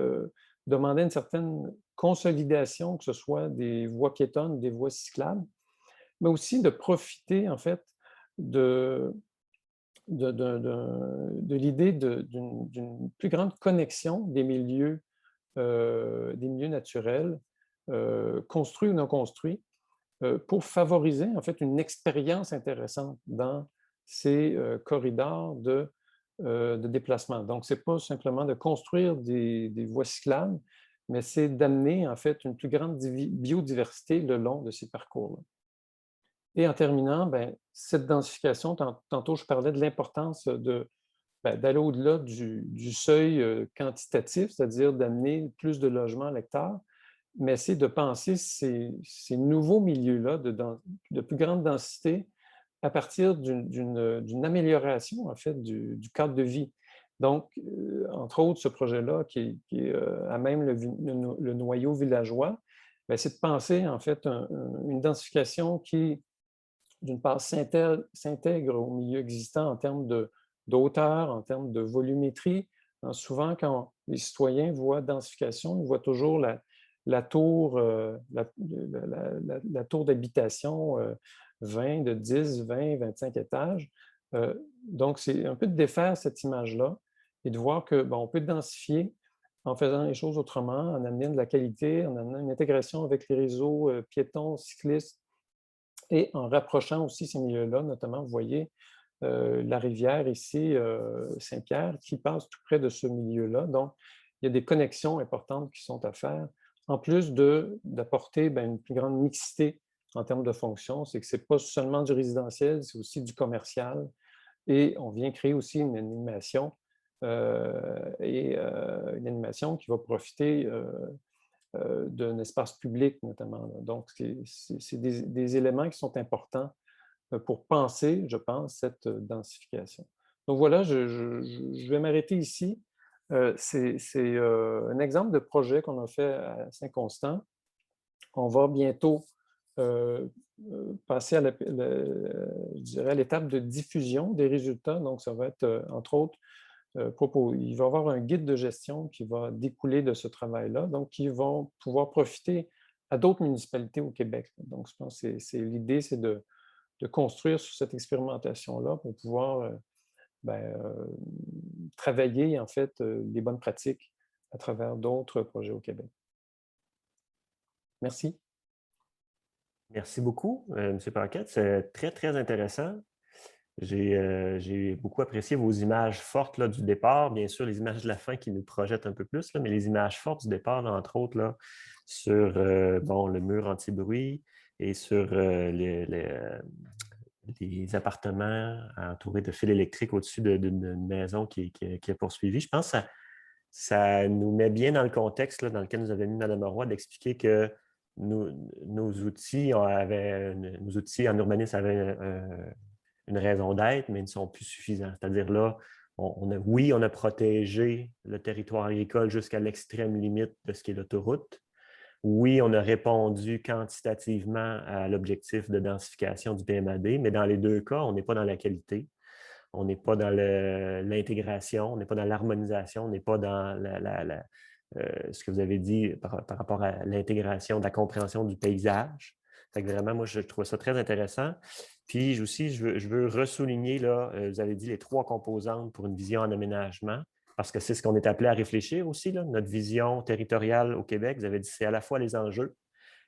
demandaient une certaine consolidation, que ce soit des voies piétonnes, des voies cyclables, mais aussi de profiter, en fait, de l'idée d'une plus grande connexion des milieux naturels, construits ou non construits, pour favoriser, en fait, une expérience intéressante dans ces corridors de déplacement. Donc, ce n'est pas simplement de construire des voies cyclables, mais c'est d'amener, en fait, une plus grande biodiversité le long de ces parcours-là. Et en terminant, cette densification, tantôt je parlais de l'importance d'aller au-delà du seuil quantitatif, c'est-à-dire d'amener plus de logements à l'hectare, mais c'est de penser ces nouveaux milieux-là de plus grande densité à partir d'une amélioration, en fait, du cadre de vie. Donc, entre autres, ce projet-là qui est à même le noyau villageois, ben, c'est de penser en fait une densification qui, d'une part, s'intègre au milieu existant en termes de hauteur, en termes de volumétrie. Hein, souvent, quand les citoyens voient densification, ils voient toujours la tour, la tour d'habitation 20, de 10, 20, 25 étages. Donc, c'est un peu de défaire cette image-là et de voir que on peut densifier en faisant les choses autrement, en amenant de la qualité, en amenant une intégration avec les réseaux piétons, cyclistes, et en rapprochant aussi ces milieux-là, notamment, vous voyez la rivière ici, Saint-Pierre, qui passe tout près de ce milieu-là. Donc, il y a des connexions importantes qui sont à faire, en plus d'apporter une plus grande mixité en termes de fonctions. C'est que ce n'est pas seulement du résidentiel, c'est aussi du commercial. Et on vient créer aussi une animation, une animation qui va profiter d'un espace public notamment. Donc, c'est des éléments qui sont importants pour penser, je pense, cette densification. Donc voilà, je vais m'arrêter ici. C'est un exemple de projet qu'on a fait à Saint-Constant. On va bientôt passer à je dirais à l'étape de diffusion des résultats. Donc, ça va être, entre autres, il va y avoir un guide de gestion qui va découler de ce travail-là, donc qui vont pouvoir profiter à d'autres municipalités au Québec. Donc, je pense que l'idée, c'est de construire sur cette expérimentation-là pour pouvoir travailler, en fait, les bonnes pratiques à travers d'autres projets au Québec. Merci. Merci beaucoup, M. Paquette. C'est très, très intéressant. J'ai beaucoup apprécié vos images fortes là, du départ. Bien sûr, les images de la fin qui nous projettent un peu plus, là, mais les images fortes du départ, là, entre autres, là, sur le mur anti-bruit et sur les appartements entourés de fils électriques au-dessus d'une maison qui est poursuivie. Je pense que ça nous met bien dans le contexte là, dans lequel nous avait mis Mme Roy d'expliquer que nos outils en urbanisme avaient une raison d'être, mais ils ne sont plus suffisants. C'est-à-dire là, on a protégé le territoire agricole jusqu'à l'extrême limite de ce qui est l'autoroute. Oui, on a répondu quantitativement à l'objectif de densification du PMAD, mais dans les deux cas, on n'est pas dans la qualité, on n'est pas dans l'intégration, on n'est pas dans l'harmonisation, on n'est pas dans ce que vous avez dit par rapport à l'intégration, de la compréhension du paysage. Fait que vraiment, moi, je trouve ça très intéressant. Puis aussi, je veux ressouligner, là, vous avez dit les 3 composantes pour une vision en aménagement, parce que c'est ce qu'on est appelé à réfléchir aussi, là, notre vision territoriale au Québec. Vous avez dit c'est à la fois les enjeux,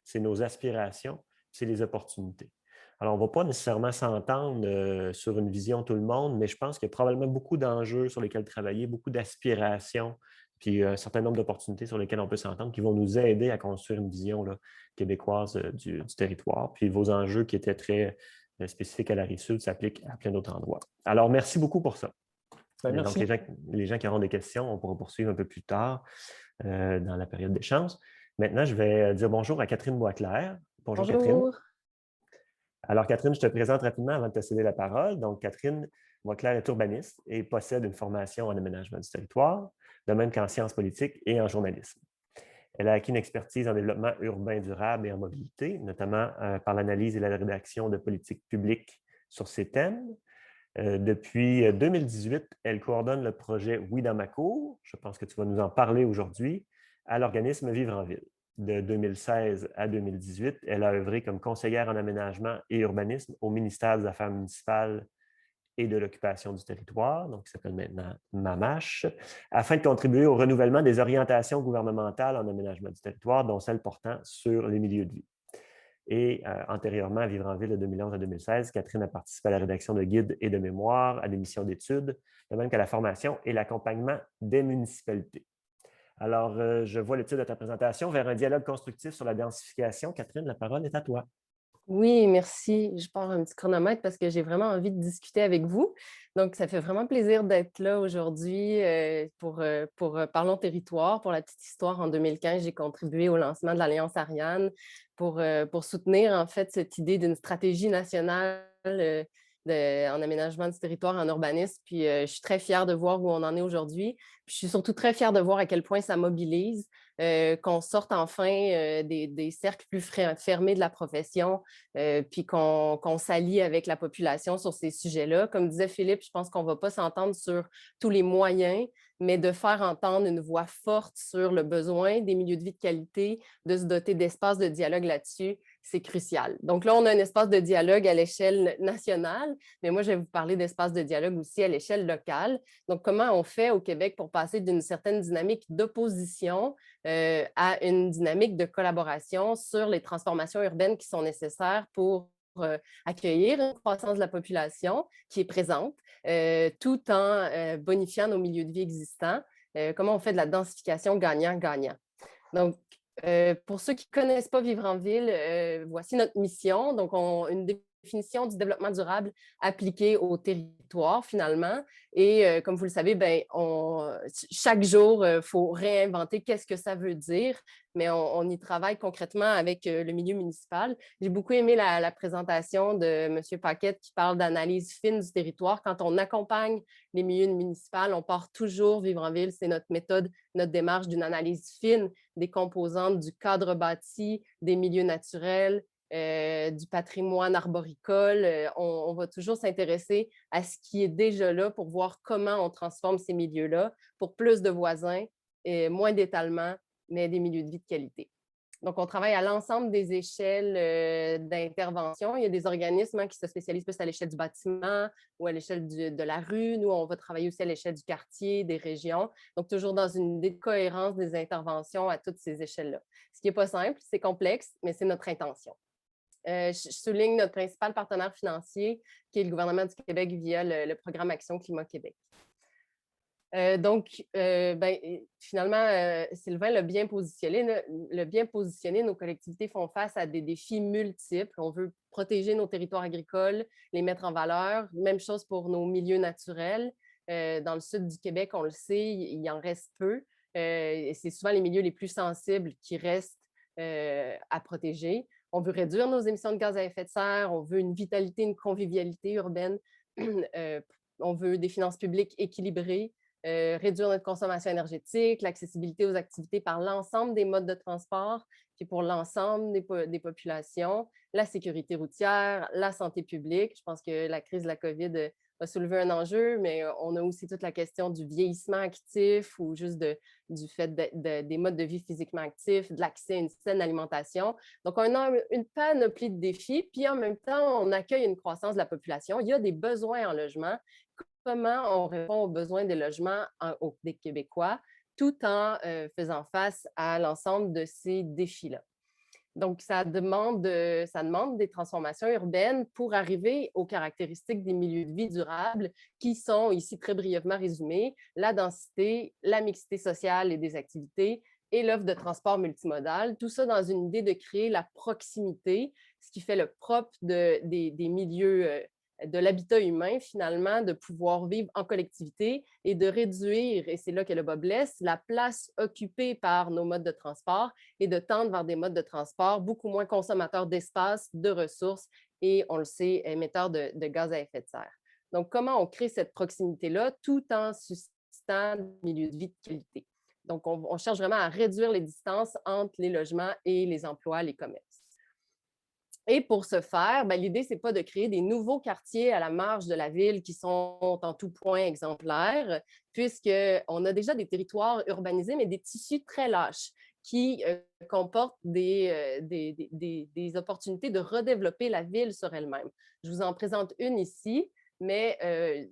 c'est nos aspirations, c'est les opportunités. Alors, on ne va pas nécessairement s'entendre sur une vision tout le monde, mais je pense qu'il y a probablement beaucoup d'enjeux sur lesquels travailler, beaucoup d'aspirations, puis un certain nombre d'opportunités sur lesquelles on peut s'entendre qui vont nous aider à construire une vision là, québécoise du territoire. Puis vos enjeux qui étaient très spécifiques à la Rive-Sud s'appliquent à plein d'autres endroits. Alors, merci beaucoup pour ça. Merci. Donc, les gens qui auront des questions, on pourra poursuivre un peu plus tard dans la période d'échange. Maintenant, je vais dire bonjour à Catherine Boisclair. Bonjour, Catherine. Alors, Catherine, je te présente rapidement avant de te céder la parole. Donc, Catherine Boisclair est urbaniste et possède une formation en aménagement du territoire, de même qu'en sciences politiques et en journalisme. Elle a acquis une expertise en développement urbain durable et en mobilité, notamment par l'analyse et la rédaction de politiques publiques sur ces thèmes. Depuis 2018, elle coordonne le projet Oui dans ma cour, je pense que tu vas nous en parler aujourd'hui, à l'organisme Vivre en ville. De 2016 à 2018, elle a œuvré comme conseillère en aménagement et urbanisme au ministère des Affaires municipales et de l'occupation du territoire, donc qui s'appelle maintenant MAMACH, afin de contribuer au renouvellement des orientations gouvernementales en aménagement du territoire, dont celles portant sur les milieux de vie. Et antérieurement à Vivre en ville de 2011 à 2016, Catherine a participé à la rédaction de guides et de mémoires, à des missions d'études, de même qu'à la formation et l'accompagnement des municipalités. Alors, je vois le titre de ta présentation, Vers un dialogue constructif sur la densification. Catherine, la parole est à toi. Oui, merci. Je pars un petit chronomètre parce que j'ai vraiment envie de discuter avec vous. Donc, ça fait vraiment plaisir d'être là aujourd'hui pour Parlons Territoire. Pour la petite histoire, en 2015, j'ai contribué au lancement de l'Alliance Ariane pour soutenir en fait cette idée d'une stratégie nationale en aménagement du territoire, en urbanisme. Puis je suis très fière de voir où on en est aujourd'hui. Puis je suis surtout très fière de voir à quel point ça mobilise, qu'on sorte enfin des cercles plus fermés de la profession, puis qu'on s'allie avec la population sur ces sujets-là. Comme disait Philippe, je pense qu'on ne va pas s'entendre sur tous les moyens, mais de faire entendre une voix forte sur le besoin des milieux de vie de qualité, de se doter d'espaces de dialogue là-dessus, c'est crucial. Donc là, on a un espace de dialogue à l'échelle nationale, mais moi, je vais vous parler d'espace de dialogue aussi à l'échelle locale. Donc, comment on fait au Québec pour passer d'une certaine dynamique d'opposition à une dynamique de collaboration sur les transformations urbaines qui sont nécessaires pour accueillir une croissance de la population qui est présente, tout en bonifiant nos milieux de vie existants. Comment on fait de la densification gagnant-gagnant? Donc, pour ceux qui ne connaissent pas Vivre en ville, voici notre mission. Donc, une définition du développement durable appliquée au territoire, finalement. Et comme vous le savez, chaque jour, il faut réinventer qu'est-ce que ça veut dire, mais on y travaille concrètement avec le milieu municipal. J'ai beaucoup aimé la présentation de M. Paquette qui parle d'analyse fine du territoire. Quand on accompagne les milieux municipaux, on part toujours Vivre en ville. C'est notre méthode, notre démarche d'une analyse fine des composantes du cadre bâti, des milieux naturels, du patrimoine arboricole. On va toujours s'intéresser à ce qui est déjà là pour voir comment on transforme ces milieux-là pour plus de voisins, et moins d'étalement, mais des milieux de vie de qualité. Donc, on travaille à l'ensemble des échelles d'intervention. Il y a des organismes qui se spécialisent plus à l'échelle du bâtiment ou à l'échelle de la rue. Nous, on va travailler aussi à l'échelle du quartier, des régions. Donc, toujours dans une idée de cohérence des interventions à toutes ces échelles-là. Ce qui n'est pas simple, c'est complexe, mais c'est notre intention. Je souligne notre principal partenaire financier, qui est le gouvernement du Québec via le programme Action Climat Québec. Finalement, Sylvain l'a bien positionné. Nos collectivités font face à des défis multiples. On veut protéger nos territoires agricoles, les mettre en valeur. Même chose pour nos milieux naturels. Dans le sud du Québec, on le sait, il en reste peu. C'est souvent les milieux les plus sensibles qui restent à protéger. On veut réduire nos émissions de gaz à effet de serre. On veut une vitalité, une convivialité urbaine. On veut des finances publiques équilibrées. Réduire notre consommation énergétique, l'accessibilité aux activités par l'ensemble des modes de transport, puis pour l'ensemble des populations, la sécurité routière, la santé publique. Je pense que la crise de la COVID a soulevé un enjeu, mais on a aussi toute la question du vieillissement actif ou juste du fait des modes de vie physiquement actifs, de l'accès à une saine alimentation. Donc, on a une panoplie de défis, puis en même temps, on accueille une croissance de la population. Il y a des besoins en logement. Comment on répond aux besoins des logements des Québécois tout en faisant face à l'ensemble de ces défis-là. Donc, ça demande des transformations urbaines pour arriver aux caractéristiques des milieux de vie durables qui sont ici très brièvement résumées: la densité, la mixité sociale et des activités et l'offre de transport multimodal. Tout ça dans une idée de créer la proximité, ce qui fait le propre des milieux de l'habitat humain, finalement, de pouvoir vivre en collectivité et de réduire, et c'est là que le bas blesse, la place occupée par nos modes de transport et de tendre vers des modes de transport beaucoup moins consommateurs d'espace, de ressources et, on le sait, émetteurs de gaz à effet de serre. Donc, comment on crée cette proximité-là tout en suscitant des milieux de vie de qualité? Donc, on cherche vraiment à réduire les distances entre les logements et les emplois, les commerces. Et pour ce faire, l'idée, ce n'est pas de créer des nouveaux quartiers à la marge de la ville qui sont en tout point exemplaires, puisqu'on a déjà des territoires urbanisés, mais des tissus très lâches qui comportent des opportunités de redévelopper la ville sur elle-même. Je vous en présente une ici. Mais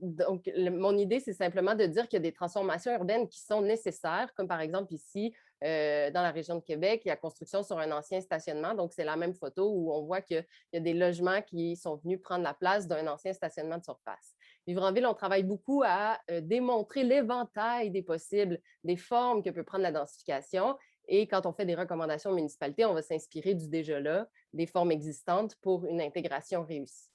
donc, mon idée, c'est simplement de dire qu'il y a des transformations urbaines qui sont nécessaires, comme par exemple ici, dans la région de Québec, il y a construction sur un ancien stationnement. Donc, c'est la même photo où on voit qu'il y a des logements qui sont venus prendre la place d'un ancien stationnement de surface. Vivre en ville, on travaille beaucoup à démontrer l'éventail des possibles, des formes que peut prendre la densification. Et quand on fait des recommandations aux municipalités, on va s'inspirer du déjà là, des formes existantes pour une intégration réussie.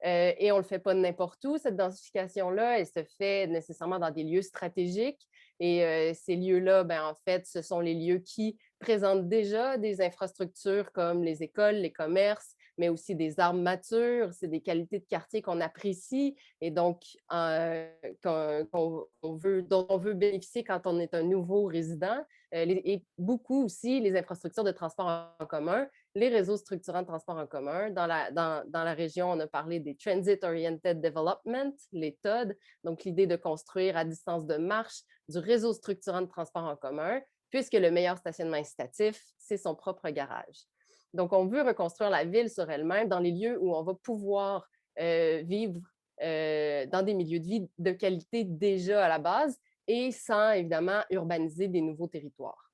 Et on ne le fait pas n'importe où, cette densification-là. Elle se fait nécessairement dans des lieux stratégiques. Et ces lieux-là, en fait, ce sont les lieux qui présentent déjà des infrastructures comme les écoles, les commerces, mais aussi des arbres matures, c'est des qualités de quartier qu'on apprécie et donc dont on veut bénéficier quand on est un nouveau résident. Et beaucoup aussi les infrastructures de transport en commun, les réseaux structurants de transport en commun. Dans la région, on a parlé des Transit Oriented Development, les TOD, donc l'idée de construire à distance de marche du réseau structurant de transport en commun, puisque le meilleur stationnement incitatif, c'est son propre garage. Donc, on veut reconstruire la ville sur elle-même dans les lieux où on va pouvoir vivre dans des milieux de vie de qualité déjà à la base et sans, évidemment, urbaniser des nouveaux territoires.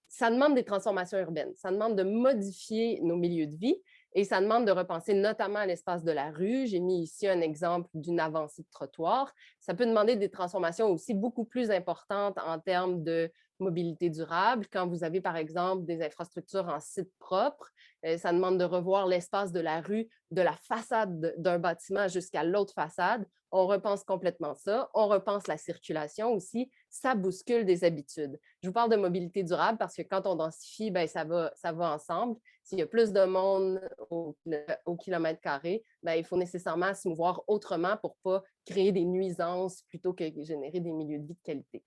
Ça demande des transformations urbaines, ça demande de modifier nos milieux de vie et ça demande de repenser notamment l'espace de la rue. J'ai mis ici un exemple d'une avancée de trottoir. Ça peut demander des transformations aussi beaucoup plus importantes en termes de mobilité durable. Quand vous avez, par exemple, des infrastructures en site propre, ça demande de revoir l'espace de la rue, de la façade d'un bâtiment jusqu'à l'autre façade. On repense complètement ça. On repense la circulation aussi. Ça bouscule des habitudes. Je vous parle de mobilité durable parce que quand on densifie, ben, ça va ensemble. S'il y a plus de monde au kilomètre carré, ben, il faut nécessairement se mouvoir autrement pour ne pas créer des nuisances plutôt que générer des milieux de vie de qualité.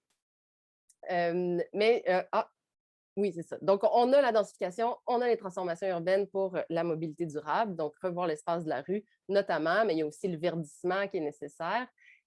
Oui, c'est ça. Donc, on a la densification, on a les transformations urbaines pour la mobilité durable, donc revoir l'espace de la rue notamment, mais il y a aussi le verdissement qui est nécessaire.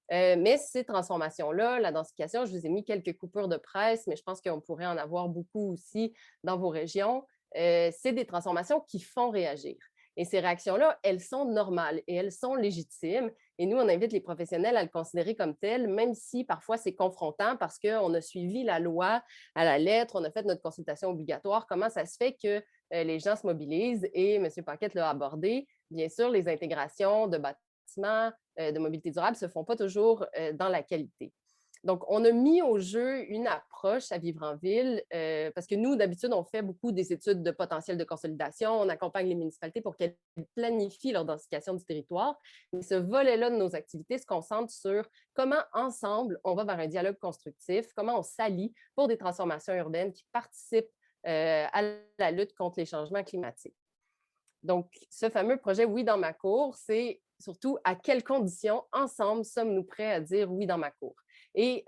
Mais ces transformations-là, la densification, je vous ai mis quelques coupures de presse, mais je pense qu'on pourrait en avoir beaucoup aussi dans vos régions. C'est des transformations qui font réagir. Et ces réactions-là, elles sont normales et elles sont légitimes. Et nous, on invite les professionnels à le considérer comme tel, même si parfois c'est confrontant parce qu'on a suivi la loi à la lettre, on a fait notre consultation obligatoire. Comment ça se fait que les gens se mobilisent? Et M. Paquette l'a abordé. Bien sûr, les intégrations de bâtiments de mobilité durable ne se font pas toujours dans la qualité. Donc, on a mis au jeu une approche à Vivre en ville parce que nous, d'habitude, on fait beaucoup des études de potentiel de consolidation. On accompagne les municipalités pour qu'elles planifient leur densification du territoire. Mais ce volet-là de nos activités se concentre sur comment, ensemble, on va vers un dialogue constructif, comment on s'allie pour des transformations urbaines qui participent à la lutte contre les changements climatiques. Donc, ce fameux projet « Oui dans ma cour », c'est surtout à quelles conditions, ensemble, sommes-nous prêts à dire « Oui dans ma cour ». Et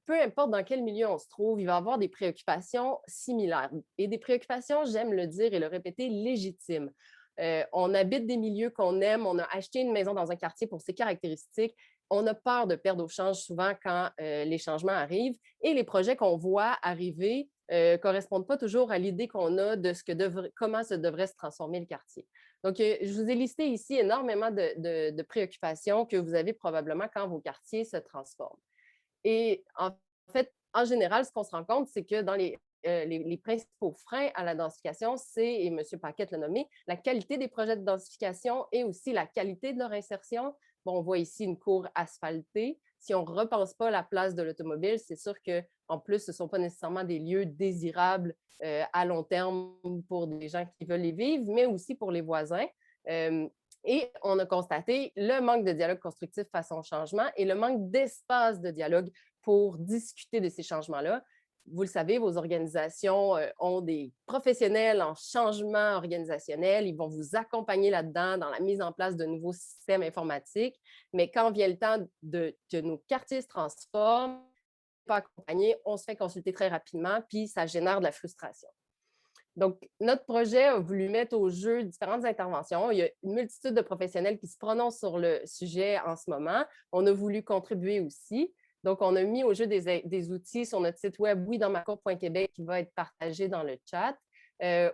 peu importe dans quel milieu on se trouve, il va y avoir des préoccupations similaires. Et des préoccupations, j'aime le dire et le répéter, légitimes. On habite des milieux qu'on aime, on a acheté une maison dans un quartier pour ses caractéristiques. On a peur de perdre au change souvent quand les changements arrivent. Et les projets qu'on voit arriver ne correspondent pas toujours à l'idée qu'on a de comment se devrait se transformer le quartier. Donc, je vous ai listé ici énormément de préoccupations que vous avez probablement quand vos quartiers se transforment. Et en fait, en général, ce qu'on se rend compte, c'est que dans les principaux freins à la densification, c'est, et M. Paquette l'a nommé, la qualité des projets de densification et aussi la qualité de leur insertion. Bon, on voit ici une cour asphaltée. Si on ne repense pas la place de l'automobile, c'est sûr qu'en plus, ce ne sont pas nécessairement des lieux désirables à long terme pour des gens qui veulent y vivre, mais aussi pour les voisins. Et on a constaté le manque de dialogue constructif face au changement et le manque d'espace de dialogue pour discuter de ces changements-là. Vous le savez, vos organisations ont des professionnels en changement organisationnel. Ils vont vous accompagner là-dedans dans la mise en place de nouveaux systèmes informatiques. Mais quand vient le temps que nos quartiers se transforment, pas accompagnés, on se fait consulter très rapidement, puis ça génère de la frustration. Donc, notre projet a voulu mettre au jeu différentes interventions. Il y a une multitude de professionnels qui se prononcent sur le sujet en ce moment. On a voulu contribuer aussi. Donc, on a mis au jeu des outils sur notre site web ouidansmacour.québec qui va être partagé dans le chat,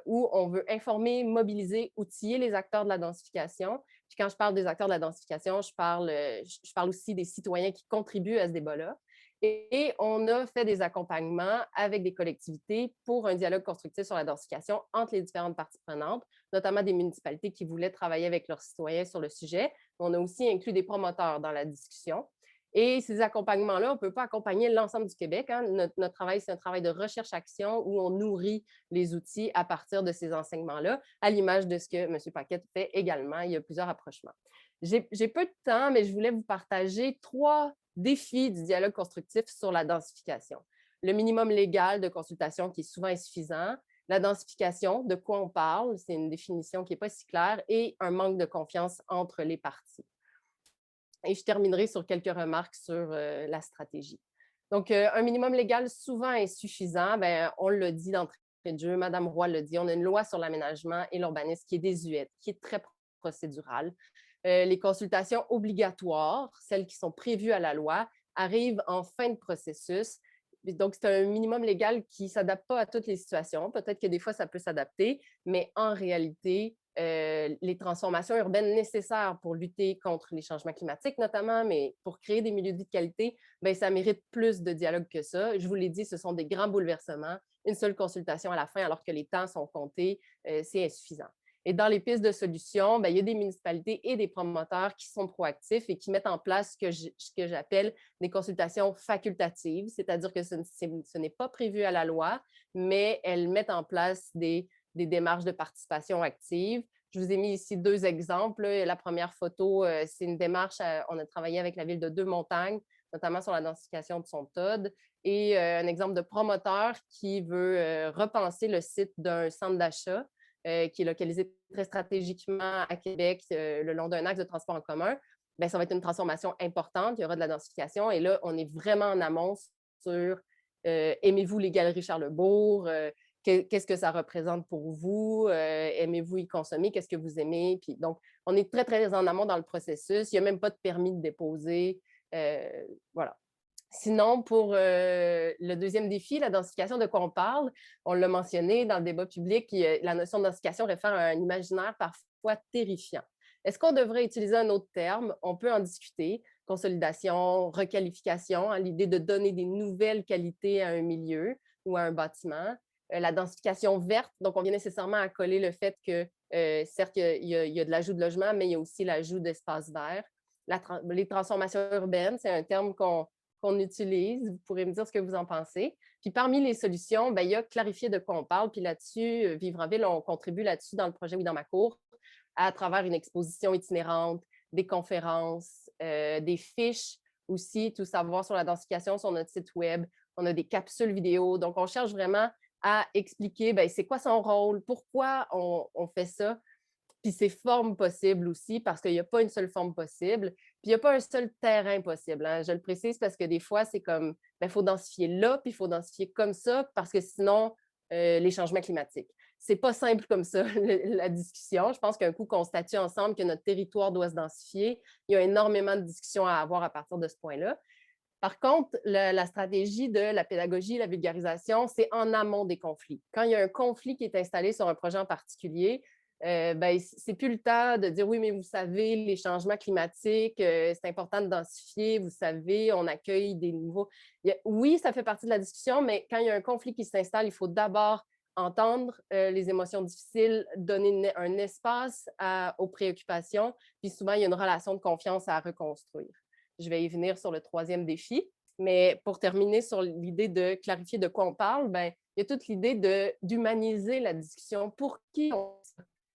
où on veut informer, mobiliser, outiller les acteurs de la densification. Puis quand je parle des acteurs de la densification, je parle aussi des citoyens qui contribuent à ce débat-là. Et on a fait des accompagnements avec des collectivités pour un dialogue constructif sur la densification entre les différentes parties prenantes, notamment des municipalités qui voulaient travailler avec leurs citoyens sur le sujet. On a aussi inclus des promoteurs dans la discussion. Et ces accompagnements-là, on ne peut pas accompagner l'ensemble du Québec. Hein. Notre travail, c'est un travail de recherche-action où on nourrit les outils à partir de ces enseignements-là, à l'image de ce que M. Paquette fait également. Il y a plusieurs approchements. J'ai peu de temps, mais je voulais vous partager 3 défis du dialogue constructif sur la densification. Le minimum légal de consultation qui est souvent insuffisant, la densification, de quoi on parle, c'est une définition qui n'est pas si claire, et un manque de confiance entre les parties. Et je terminerai sur quelques remarques sur la stratégie. Donc, un minimum légal souvent insuffisant, bien, on l'a dit d'entrée de jeu, Mme Roy l'a dit, on a une loi sur l'aménagement et l'urbanisme qui est désuète, qui est très procédurale. Les consultations obligatoires, celles qui sont prévues à la loi, arrivent en fin de processus. Donc, c'est un minimum légal qui ne s'adapte pas à toutes les situations. Peut-être que des fois, ça peut s'adapter, mais en réalité, les transformations urbaines nécessaires pour lutter contre les changements climatiques notamment, mais pour créer des milieux de vie de qualité, bien, ça mérite plus de dialogue que ça. Je vous l'ai dit, ce sont des grands bouleversements. Une seule consultation à la fin, alors que les temps sont comptés, c'est insuffisant. Et dans les pistes de solutions, bien, il y a des municipalités et des promoteurs qui sont proactifs et qui mettent en place ce que j'appelle des consultations facultatives, c'est-à-dire que ce n'est pas prévu à la loi, mais elles mettent en place des démarches de participation active. Je vous ai mis ici 2 exemples. La première photo, c'est une démarche, on a travaillé avec la ville de Deux-Montagnes, notamment sur la densification de son TOD, et un exemple de promoteur qui veut repenser le site d'un centre d'achat qui est localisé très stratégiquement à Québec, le long d'un axe de transport en commun. Bien, ça va être une transformation importante, il y aura de la densification, et là, on est vraiment en amont sur aimez-vous les galeries Charlesbourg, qu'est-ce que ça représente pour vous, aimez-vous y consommer, qu'est-ce que vous aimez. Puis, donc, on est très, très en amont dans le processus, il n'y a même pas de permis de déposer. Voilà. Sinon, pour le deuxième défi, la densification, de quoi on parle, on l'a mentionné dans le débat public, la notion de densification réfère à un imaginaire parfois terrifiant. Est-ce qu'on devrait utiliser un autre terme? On peut en discuter. Consolidation, requalification, hein, l'idée de donner des nouvelles qualités à un milieu ou à un bâtiment. La densification verte, donc on vient nécessairement à coller le fait que, certes, il y a de l'ajout de logement, mais il y a aussi l'ajout d'espaces verts. Les transformations urbaines, c'est un terme qu'on utilise. Vous pourrez me dire ce que vous en pensez. Puis parmi les solutions, bien, il y a clarifier de quoi on parle. Puis là-dessus, Vivre en ville, on contribue là-dessus dans le projet Oui dans ma cour, à travers une exposition itinérante, des conférences, des fiches aussi, tout savoir sur la densification sur notre site web. On a des capsules vidéo. Donc, on cherche vraiment à expliquer bien, c'est quoi son rôle, pourquoi on fait ça, puis ses formes possibles aussi, parce qu'il n'y a pas une seule forme possible, puis il n'y a pas un seul terrain possible. Hein. Je le précise parce que des fois, c'est comme, il faut densifier là, puis il faut densifier comme ça, parce que sinon, les changements climatiques. C'est pas simple comme ça, la discussion. Je pense qu'un coup qu'on statue ensemble que notre territoire doit se densifier, il y a énormément de discussions à avoir à partir de ce point-là. Par contre, la stratégie de la pédagogie, la vulgarisation, c'est en amont des conflits. Quand il y a un conflit qui est installé sur un projet en particulier, ben, c'est plus le temps de dire oui, mais vous savez, les changements climatiques, c'est important de densifier, vous savez, on accueille des nouveaux. Oui, ça fait partie de la discussion, mais quand il y a un conflit qui s'installe, il faut d'abord entendre les émotions difficiles, donner un espace aux préoccupations, puis souvent, il y a une relation de confiance à reconstruire. Je vais y venir sur le 3e défi. Mais pour terminer sur l'idée de clarifier de quoi on parle, ben, il y a toute l'idée d'humaniser la discussion. Pour qui on...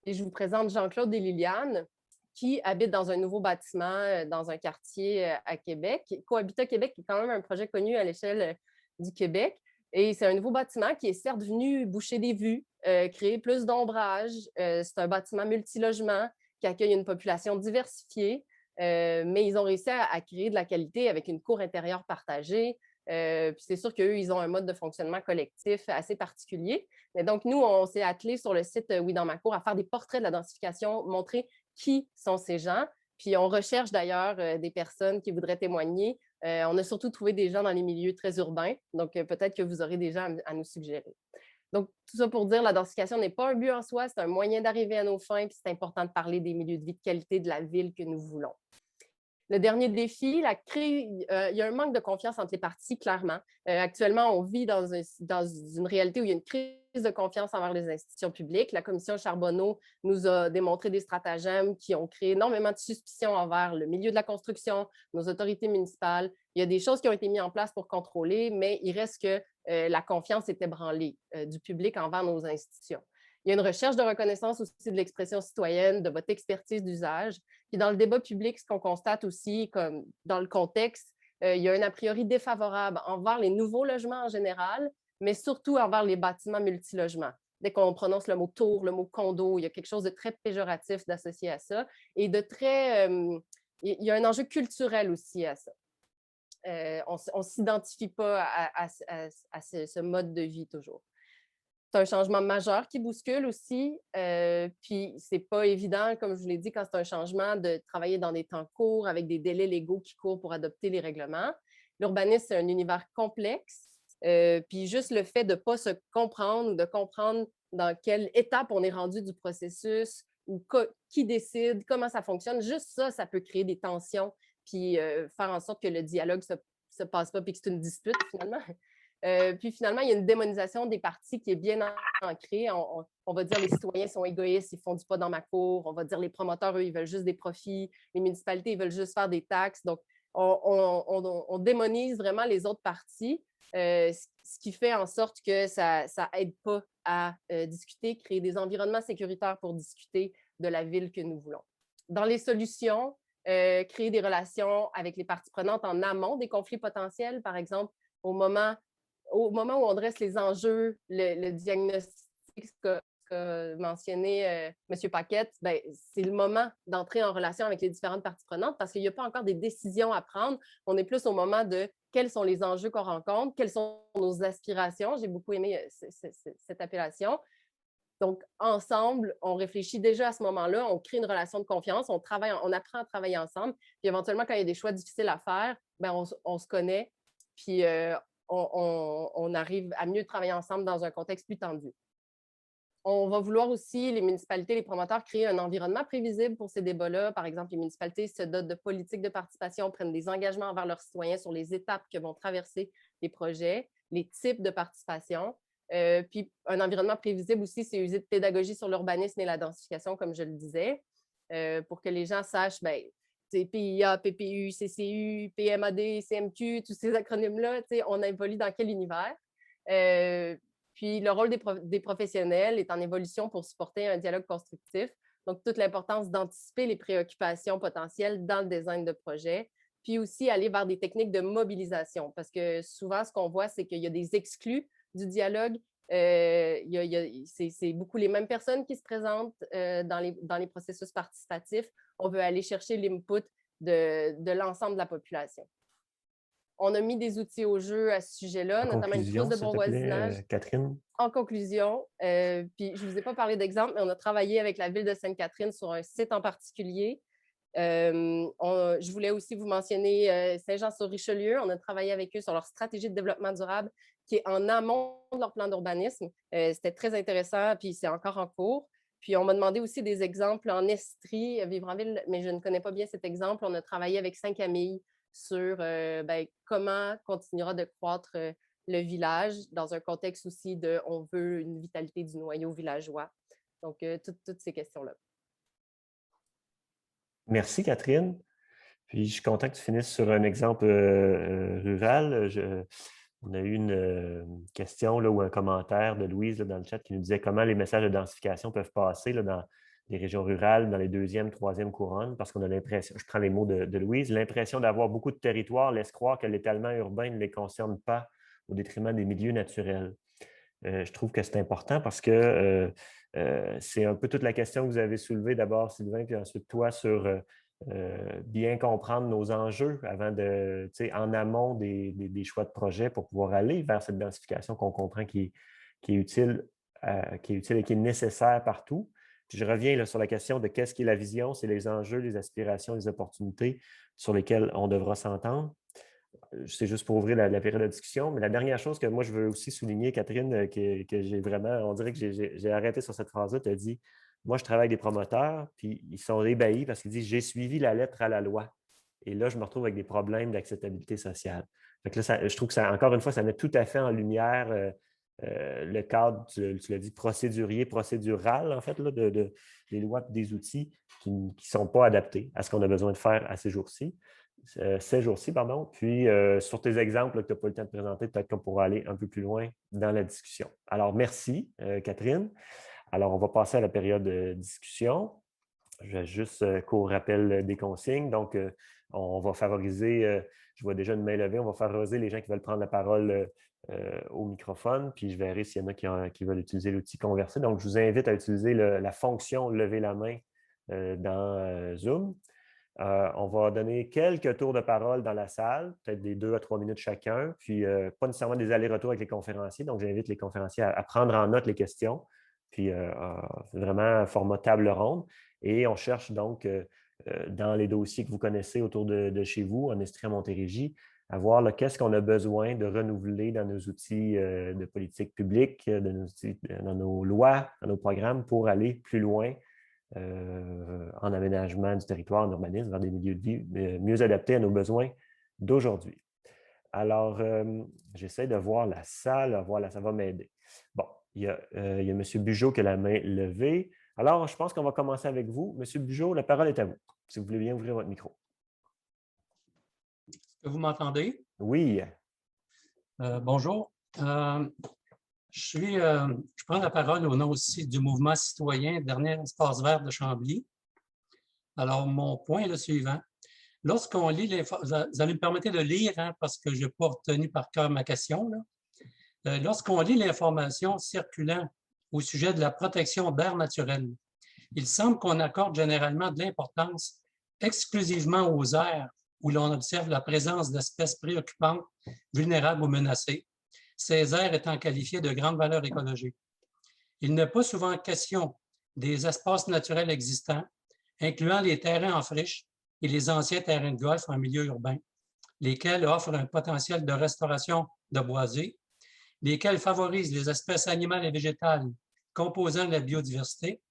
Et je vous présente Jean-Claude et Liliane, qui habitent dans un nouveau bâtiment dans un quartier à Québec. Cohabitat Québec, qui est quand même un projet connu à l'échelle du Québec. Et c'est un nouveau bâtiment qui est certes venu boucher des vues, créer plus d'ombrage. C'est un bâtiment multilogement qui accueille une population diversifiée. Mais ils ont réussi à créer de la qualité avec une cour intérieure partagée. Puis c'est sûr qu'eux, ils ont un mode de fonctionnement collectif assez particulier. Mais donc, nous, on s'est attelés sur le site Oui dans ma cour à faire des portraits de la densification, montrer qui sont ces gens. Puis on recherche d'ailleurs des personnes qui voudraient témoigner. On a surtout trouvé des gens dans les milieux très urbains. Donc, peut-être que vous aurez des gens à nous suggérer. Donc, tout ça pour dire, la densification n'est pas un but en soi, c'est un moyen d'arriver à nos fins, puis c'est important de parler des milieux de vie de qualité de la ville que nous voulons. Le dernier défi, il y a un manque de confiance entre les parties, clairement. Actuellement, on vit dans une réalité où il y a une crise de confiance envers les institutions publiques. La commission Charbonneau nous a démontré des stratagèmes qui ont créé énormément de suspicions envers le milieu de la construction, nos autorités municipales. Il y a des choses qui ont été mises en place pour contrôler, mais il reste que la confiance est ébranlée du public envers nos institutions. Il y a une recherche de reconnaissance aussi de l'expression citoyenne, de votre expertise d'usage. Puis dans le débat public, ce qu'on constate aussi, comme dans le contexte, il y a un a priori défavorable envers les nouveaux logements en général, mais surtout envers les bâtiments multilogements. dès qu'on prononce le mot tour, le mot condo, il y a quelque chose de très péjoratif d'associé à ça et de très... il y a un enjeu culturel aussi à ça. On ne s'identifie pas à ce mode de vie toujours. C'est un changement majeur qui bouscule aussi. Puis, ce n'est pas évident, comme je vous l'ai dit, quand c'est un changement, de travailler dans des temps courts avec des délais légaux qui courent pour adopter les règlements. L'urbanisme, c'est un univers complexe. Puis, juste le fait de ne pas se comprendre, de comprendre dans quelle étape on est rendu du processus ou qui décide, comment ça fonctionne, juste ça, ça peut créer des tensions puis faire en sorte que le dialogue ne se passe pas puis que c'est une dispute finalement. Puis finalement, il y a une démonisation des partis qui est bien ancrée. On va dire les citoyens sont égoïstes, ils ne font du pas dans ma cour. On va dire les promoteurs, eux, ils veulent juste des profits. Les municipalités, ils veulent juste faire des taxes. Donc, on démonise vraiment les autres partis, ce qui fait en sorte que ça n'aide pas à discuter, créer des environnements sécuritaires pour discuter de la ville que nous voulons. Dans les solutions, créer des relations avec les parties prenantes en amont des conflits potentiels, par exemple, au moment où on dresse les enjeux, le diagnostic qu'a mentionné M. Paquette, ben, c'est le moment d'entrer en relation avec les différentes parties prenantes parce qu'il n'y a pas encore des décisions à prendre. On est plus au moment de quels sont les enjeux qu'on rencontre, quelles sont nos aspirations. J'ai beaucoup aimé cette appellation. Donc, ensemble, on réfléchit déjà à ce moment-là, on crée une relation de confiance, on apprend à travailler ensemble. Puis éventuellement, quand il y a des choix difficiles à faire, ben, on se connaît, puis on arrive à mieux travailler ensemble dans un contexte plus tendu. On va vouloir aussi, les municipalités, les promoteurs, créer un environnement prévisible pour ces débats-là. Par exemple, les municipalités se dotent de politiques de participation, prennent des engagements envers leurs citoyens sur les étapes que vont traverser les projets, les types de participation. Puis un environnement prévisible aussi, c'est user de pédagogie sur l'urbanisme et la densification, comme je le disais, pour que les gens sachent, bien, PIA, PPU, CCU, PMAD, CMQ, tous ces acronymes-là, on évolue dans quel univers? Puis le rôle des professionnels est en évolution pour supporter un dialogue constructif. Donc, toute l'importance d'anticiper les préoccupations potentielles dans le design de projet, puis aussi aller vers des techniques de mobilisation. Parce que souvent, ce qu'on voit, c'est qu'il y a des exclus du dialogue. C'est beaucoup les mêmes personnes qui se présentent dans les processus participatifs. On veut aller chercher l'input de l'ensemble de la population. On a mis des outils au jeu à ce sujet-là, notamment une trousse de bon voisinage. Catherine? En conclusion, puis je ne vous ai pas parlé d'exemple, mais on a travaillé avec la ville de Sainte-Catherine sur un site en particulier. Je voulais aussi vous mentionner Saint-Jean-sur-Richelieu. On a travaillé avec eux sur leur stratégie de développement durable qui est en amont de leur plan d'urbanisme. C'était très intéressant, puis c'est encore en cours. Puis on m'a demandé aussi des exemples en Estrie, vivre en ville, mais je ne connais pas bien cet exemple. On a travaillé avec Saint-Camille sur comment continuera de croître le village dans un contexte aussi de on veut une vitalité du noyau villageois. Donc, toutes ces questions-là. Merci, Catherine. Puis, je suis content que tu finisses sur un exemple rural. On a eu une question là, ou un commentaire de Louise là, dans le chat qui nous disait comment les messages de densification peuvent passer là, dans les régions rurales, dans les deuxième, troisième couronnes, parce qu'on a l'impression, je prends les mots de Louise, l'impression d'avoir beaucoup de territoires laisse croire que l'étalement urbain ne les concerne pas au détriment des milieux naturels. Je trouve que c'est important parce que c'est un peu toute la question que vous avez soulevée d'abord, Sylvain, puis ensuite toi, sur bien comprendre nos enjeux avant de, en amont des choix de projet pour pouvoir aller vers cette densification qu'on comprend qui est utile et qui est nécessaire partout. Puis je reviens là, sur la question de qu'est-ce qui est la vision, c'est les enjeux, les aspirations, les opportunités sur lesquelles on devra s'entendre. C'est juste pour ouvrir la période de discussion. Mais la dernière chose que moi, je veux aussi souligner, Catherine, que j'ai vraiment, on dirait que j'ai arrêté sur cette phrase-là, tu as dit, moi, je travaille avec des promoteurs, puis ils sont ébahis parce qu'ils disent, j'ai suivi la lettre à la loi. Et là, je me retrouve avec des problèmes d'acceptabilité sociale. Donc là, je trouve que ça, encore une fois, ça met tout à fait en lumière le cadre, tu l'as dit, procédural, en fait, là, des lois et des outils qui ne sont pas adaptés à ce qu'on a besoin de faire à ces jours-ci. Pardon. Puis, sur tes exemples là, que tu n'as pas eu le temps de présenter, peut-être qu'on pourra aller un peu plus loin dans la discussion. Alors, merci, Catherine. Alors, on va passer à la période de discussion. Je vais juste qu'au rappel des consignes. Donc, on va favoriser Je vois déjà une main levée. On va faire oser les gens qui veulent prendre la parole au microphone, puis je verrai s'il y en a qui veulent utiliser l'outil Converser. Donc, je vous invite à utiliser la fonction « Lever la main » dans Zoom. On va donner quelques tours de parole dans la salle, peut-être des 2 à 3 minutes chacun, puis pas nécessairement des allers-retours avec les conférenciers. Donc, j'invite les conférenciers à prendre en note les questions, puis vraiment un format table ronde. Et on cherche donc dans les dossiers que vous connaissez autour de chez vous, en Estrie, à Montérégie, à voir qu'est-ce qu'on a besoin de renouveler dans nos outils de politique publique, dans nos lois, dans nos programmes pour aller plus loin en aménagement du territoire, en urbanisme, vers des milieux de vie mieux adaptés à nos besoins d'aujourd'hui. Alors, j'essaie de voir la salle. Voilà, ça va m'aider. Bon, il y a M. Bugeaud qui a la main levée. Alors, je pense qu'on va commencer avec vous. M. Bugeaud, la parole est à vous, si vous voulez bien ouvrir votre micro. Est-ce que vous m'entendez? Oui. Bonjour. Je prends la parole au nom aussi du mouvement citoyen Dernier Espace Vert de Chambly. Alors, mon point est le suivant. Lorsqu'on lit, vous allez me permettre de lire, hein, parce que je n'ai pas retenu par cœur ma question. Lorsqu'on lit l'information circulant au sujet de la protection d'air naturel, il semble qu'on accorde généralement de l'importance exclusivement aux aires où l'on observe la présence d'espèces préoccupantes, vulnérables ou menacées, ces aires étant qualifiées de grande valeur écologique. Il n'est pas souvent question des espaces naturels existants, incluant les terrains en friche et les anciens terrains de golf en milieu urbain, lesquels offrent un potentiel de restauration de boisés, lesquels favorisent les espèces animales et végétales composant la biodiversité,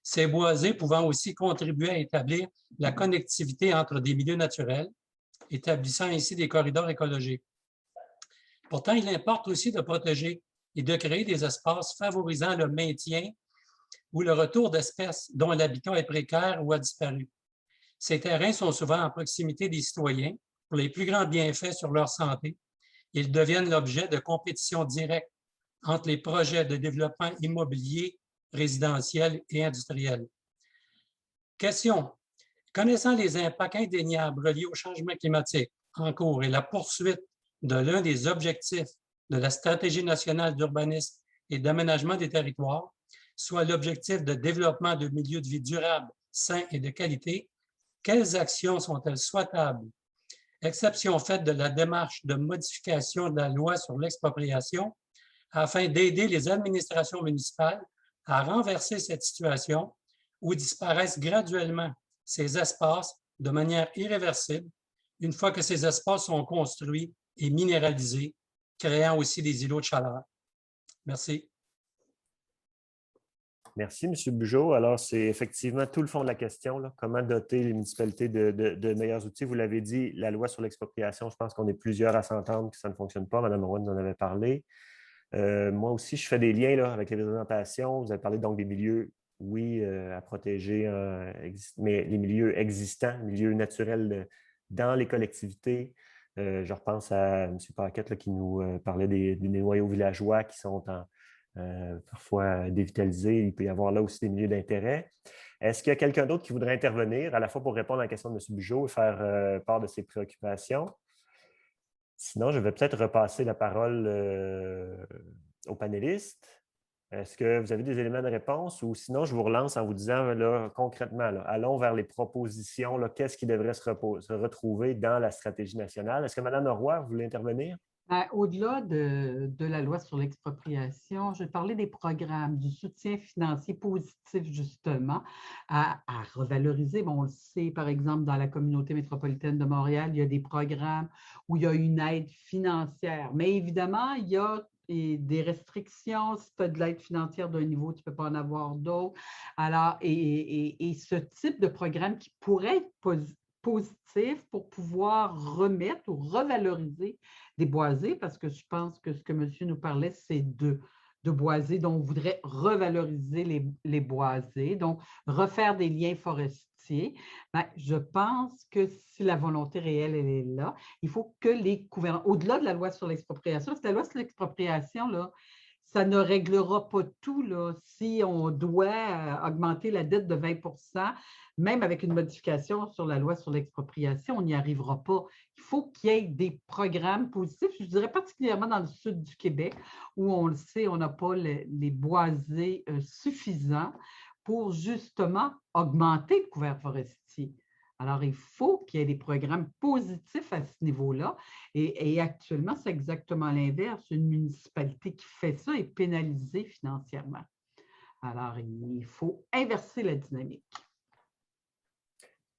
ces boisés pouvant aussi contribuer à établir la connectivité entre des milieux naturels, établissant ainsi des corridors écologiques. Pourtant, il importe aussi de protéger et de créer des espaces favorisant le maintien ou le retour d'espèces dont l'habitat est précaire ou a disparu. Ces terrains sont souvent à proximité des citoyens pour les plus grands bienfaits sur leur santé. Ils deviennent l'objet de compétitions directes entre les projets de développement immobilier, résidentiel et industriel. Question. Connaissant les impacts indéniables reliés au changement climatique en cours et la poursuite de l'un des objectifs de la Stratégie nationale d'urbanisme et d'aménagement des territoires, soit l'objectif de développement de milieux de vie durables, sains et de qualité, quelles actions sont-elles souhaitables, exception faite de la démarche de modification de la loi sur l'expropriation, afin d'aider les administrations municipales à renverser cette situation où disparaissent graduellement ces espaces de manière irréversible une fois que ces espaces sont construits et minéralisés, créant aussi des îlots de chaleur. Merci. Merci, M. Bugeaud. Alors, c'est effectivement tout le fond de la question. Là. Comment doter les municipalités de meilleurs outils? Vous l'avez dit, la loi sur l'expropriation, je pense qu'on est plusieurs à s'entendre que ça ne fonctionne pas. Mme Rouen en avait parlé. Moi aussi, je fais des liens là, avec les présentations. Vous avez parlé donc des milieux, oui, à protéger, mais les milieux existants, les milieux naturels dans les collectivités. Je repense à M. Paquette là, qui nous parlait des noyaux villageois qui sont parfois dévitalisés. Il peut y avoir là aussi des milieux d'intérêt. Est-ce qu'il y a quelqu'un d'autre qui voudrait intervenir, à la fois pour répondre à la question de M. Bugeaud et faire part de ses préoccupations? Sinon, je vais peut-être repasser la parole aux panélistes. Est-ce que vous avez des éléments de réponse ou sinon, je vous relance en vous disant là, concrètement, là, allons vers les propositions. Qu'est-ce qui devrait se retrouver dans la stratégie nationale? Est-ce que Mme Roy, vous voulez intervenir? Au-delà de la loi sur l'expropriation, je parlais des programmes, du soutien financier positif, justement, à revaloriser. Bon, on le sait, par exemple, dans la communauté métropolitaine de Montréal, il y a des programmes où il y a une aide financière. Mais évidemment, il y a des restrictions. Si tu as de l'aide financière d'un niveau, tu ne peux pas en avoir d'autres. Alors, et ce type de programme qui pourrait être positif pour pouvoir remettre ou revaloriser des boisés, parce que je pense que ce que monsieur nous parlait, c'est de boisés, donc on voudrait revaloriser les boisés, donc refaire des liens forestiers. Bien, je pense que si la volonté réelle, elle est là, il faut que les gouvernements, au-delà de la loi sur l'expropriation, parce que la loi sur l'expropriation, là, ça ne réglera pas tout, là. Si on doit augmenter la dette de 20 même avec une modification sur la loi sur l'expropriation, on n'y arrivera pas. Il faut qu'il y ait des programmes positifs, je dirais particulièrement dans le sud du Québec, où on le sait, on n'a pas les boisés suffisants pour justement augmenter le couvert forestier. Alors, il faut qu'il y ait des programmes positifs à ce niveau-là. Et actuellement, c'est exactement l'inverse. Une municipalité qui fait ça est pénalisée financièrement. Alors, il faut inverser la dynamique.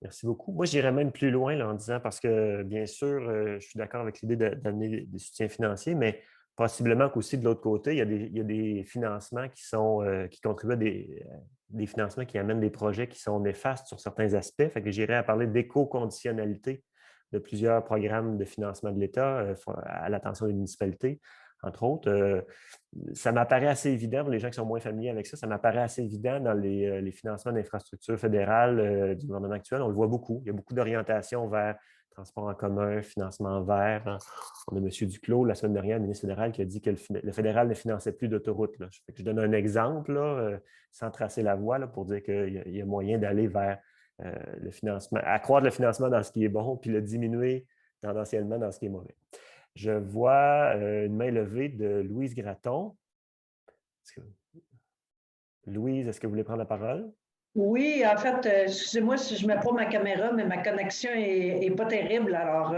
Merci beaucoup. Moi, j'irais même plus loin là, en disant, parce que bien sûr, je suis d'accord avec l'idée d'amener des soutiens financiers, mais possiblement qu'aussi de l'autre côté, il y a des financements qui contribuent à des financements qui amènent des projets qui sont néfastes sur certains aspects. Fait que j'irais à parler d'éco-conditionnalité de plusieurs programmes de financement de l'État à l'attention des municipalités, entre autres. Ça m'apparaît assez évident, pour les gens qui sont moins familiers avec ça, ça m'apparaît assez évident dans les financements d'infrastructures fédérales du gouvernement actuel. On le voit beaucoup. Il y a beaucoup d'orientation vers transport en commun, financement vert. On a M. Duclos, la semaine dernière, le ministre fédéral, qui a dit que le fédéral ne finançait plus d'autoroutes. Je donne un exemple, là, sans tracer la voie, là, pour dire qu'il y a moyen d'aller vers le financement, accroître le financement dans ce qui est bon, puis le diminuer tendanciellement dans ce qui est mauvais. Je vois une main levée de Louise Gratton. Louise, est-ce que vous voulez prendre la parole? Oui, en fait, excusez-moi si je ne mets pas ma caméra, mais ma connexion n'est pas terrible. Alors,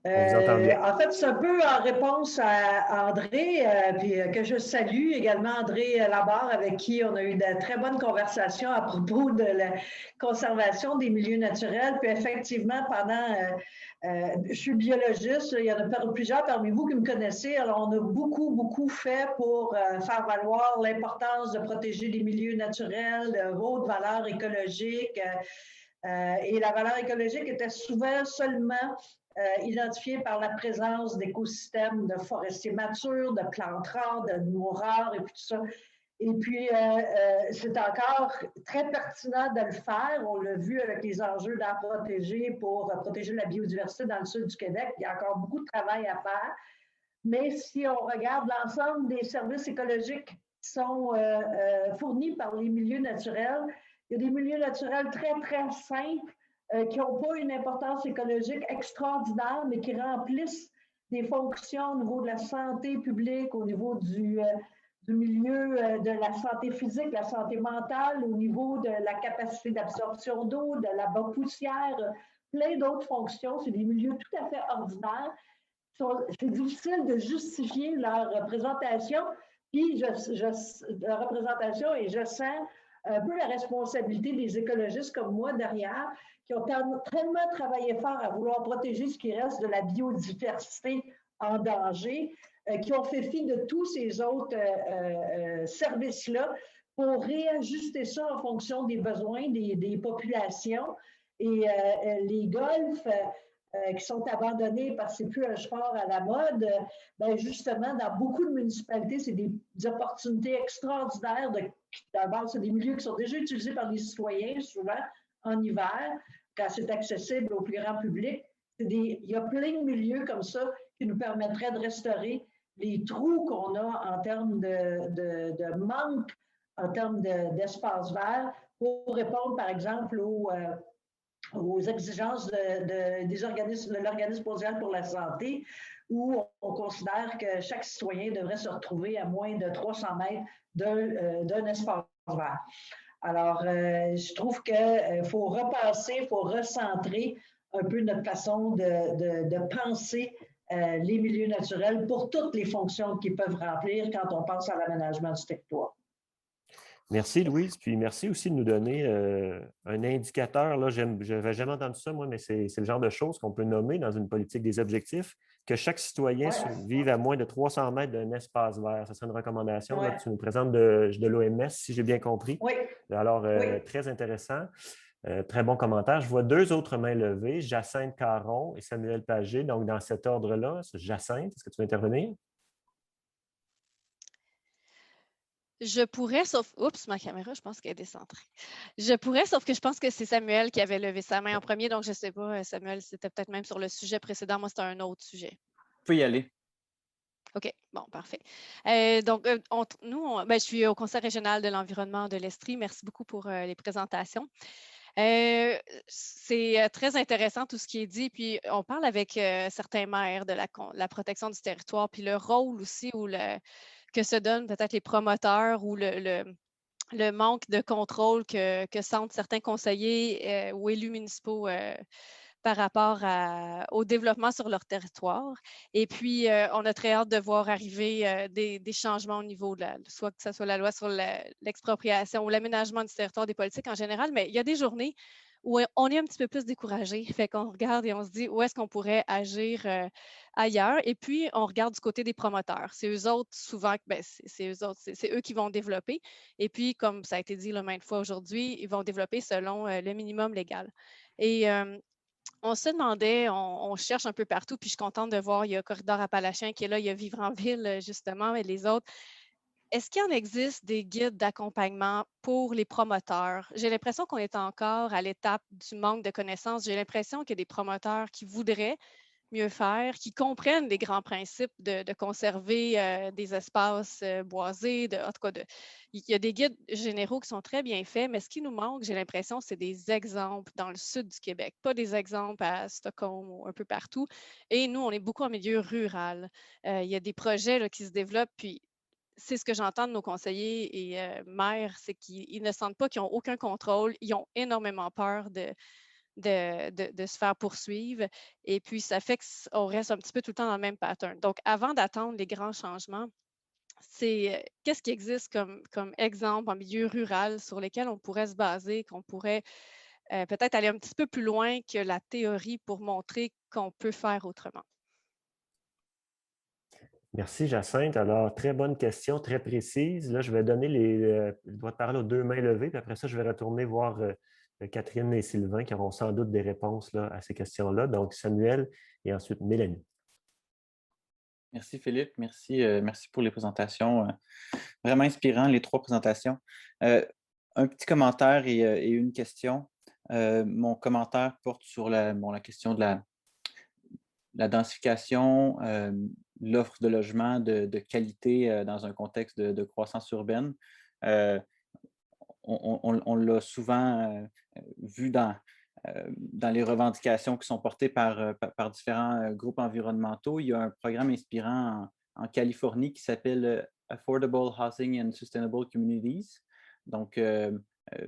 on vous entend bien. En fait, c'est un peu en réponse à André, puis que je salue également André Labarre, avec qui on a eu de très bonnes conversations à propos de la conservation des milieux naturels. Puis effectivement, je suis biologiste, il y en a plusieurs parmi vous qui me connaissez, alors on a beaucoup fait pour faire valoir l'importance de protéger les milieux naturels, de haute valeur écologique. Et la valeur écologique était souvent seulement identifié par la présence d'écosystèmes de forestiers matures, de plantes rares, d'animaux rares et puis tout ça. Et puis, c'est encore très pertinent de le faire. On l'a vu avec les enjeux d'air protégé pour protéger la biodiversité dans le sud du Québec. Il y a encore beaucoup de travail à faire. Mais si on regarde l'ensemble des services écologiques qui sont fournis par les milieux naturels, il y a des milieux naturels très simples qui n'ont pas une importance écologique extraordinaire, mais qui remplissent des fonctions au niveau de la santé publique, au niveau du milieu de la santé physique, la santé mentale, au niveau de la capacité d'absorption d'eau, de la poussière, plein d'autres fonctions. C'est des milieux tout à fait ordinaires. C'est difficile de justifier leur représentation, et je sens un peu la responsabilité des écologistes comme moi derrière, qui ont tellement travaillé fort à vouloir protéger ce qui reste de la biodiversité en danger, qui ont fait fi de tous ces autres services-là pour réajuster ça en fonction des besoins des populations. Et les golfs qui sont abandonnés parce que ce n'est plus un sport à la mode, ben justement, dans beaucoup de municipalités, c'est des opportunités extraordinaires. D'abord, c'est des milieux qui sont déjà utilisés par les citoyens, souvent en hiver, quand c'est accessible au plus grand public. Il y a plein de milieux comme ça qui nous permettraient de restaurer les trous qu'on a en termes de manque, en termes d'espace vert, pour répondre, par exemple, aux exigences de l'Organisme mondial pour la santé, où on considère que chaque citoyen devrait se retrouver à moins de 300 mètres d'un espace vert. Alors, je trouve qu'il faut repasser, il faut recentrer un peu notre façon de penser les milieux naturels pour toutes les fonctions qu'ils peuvent remplir quand on pense à l'aménagement du territoire. Merci, Louise. Puis merci aussi de nous donner un indicateur. Là, je n'avais jamais entendu ça, moi, mais c'est le genre de choses qu'on peut nommer dans une politique des objectifs, que chaque citoyen vive à moins de 300 mètres d'un espace vert. Ça serait une recommandation là, que tu nous présentes de l'OMS, si j'ai bien compris. Oui. Alors, très intéressant. Très bon commentaire. Je vois deux autres mains levées, Jacinthe Caron et Samuel Pagé. Donc, dans cet ordre-là, Jacinthe, est-ce que tu veux intervenir? Je pourrais, sauf... Oups, ma caméra, je pense qu'elle est décentrée. Je pourrais, sauf que je pense que c'est Samuel qui avait levé sa main en premier, donc je ne sais pas, Samuel, c'était peut-être même sur le sujet précédent. Moi, c'était un autre sujet. Tu peux y aller. OK, bon, parfait. Donc, je suis au Conseil régional de l'environnement de l'Estrie. Merci beaucoup pour les présentations. C'est très intéressant tout ce qui est dit. Puis, on parle avec certains maires de la protection du territoire, puis le rôle aussi que se donnent peut-être les promoteurs ou le manque de contrôle que sentent certains conseillers ou élus municipaux par rapport au développement sur leur territoire. Et puis, on a très hâte de voir arriver des changements au niveau soit que ce soit la loi sur l'expropriation ou l'aménagement du territoire des politiques en général, mais il y a des journées où on est un petit peu plus découragé. Fait qu'on regarde et on se dit où est-ce qu'on pourrait agir ailleurs. Et puis, on regarde du côté des promoteurs. C'est eux autres, souvent, c'est eux qui vont développer. Et puis, comme ça a été dit là, maintes fois aujourd'hui, ils vont développer selon le minimum légal. Et on se demandait, on cherche un peu partout, puis je suis contente de voir, il y a Corridor Appalachien qui est là, il y a Vivre en ville, justement, et les autres. Est-ce qu'il en existe des guides d'accompagnement pour les promoteurs? J'ai l'impression qu'on est encore à l'étape du manque de connaissances. J'ai l'impression qu'il y a des promoteurs qui voudraient mieux faire, qui comprennent les grands principes de conserver des espaces boisés. En tout cas, il y a des guides généraux qui sont très bien faits, mais ce qui nous manque, j'ai l'impression, c'est des exemples dans le sud du Québec, pas des exemples à Stockholm ou un peu partout. Et nous, on est beaucoup en milieu rural. Il y a des projets là, qui se développent, puis c'est ce que j'entends de nos conseillers et maires, c'est qu'ils ne sentent pas qu'ils n'ont aucun contrôle. Ils ont énormément peur de se faire poursuivre. Et puis, ça fait qu'on reste un petit peu tout le temps dans le même pattern. Donc, avant d'attendre les grands changements, c'est qu'est-ce qui existe comme exemple en milieu rural sur lesquels on pourrait se baser, qu'on pourrait peut-être aller un petit peu plus loin que la théorie pour montrer qu'on peut faire autrement. Merci, Jacinthe. Alors, très bonne question, très précise. Là, je vais donner le droit de parole aux deux mains levées, puis après ça, je vais retourner voir Catherine et Sylvain qui auront sans doute des réponses là, à ces questions-là. Donc, Samuel et ensuite Mélanie. Merci, Philippe. Merci pour les présentations. Vraiment inspirant, les trois présentations. Un petit commentaire et une question. Mon commentaire porte sur la question de la densification, l'offre de logement de qualité dans un contexte de croissance urbaine. On l'a souvent vu dans les revendications qui sont portées par différents groupes environnementaux. Il y a un programme inspirant en Californie qui s'appelle Affordable Housing and Sustainable Communities, donc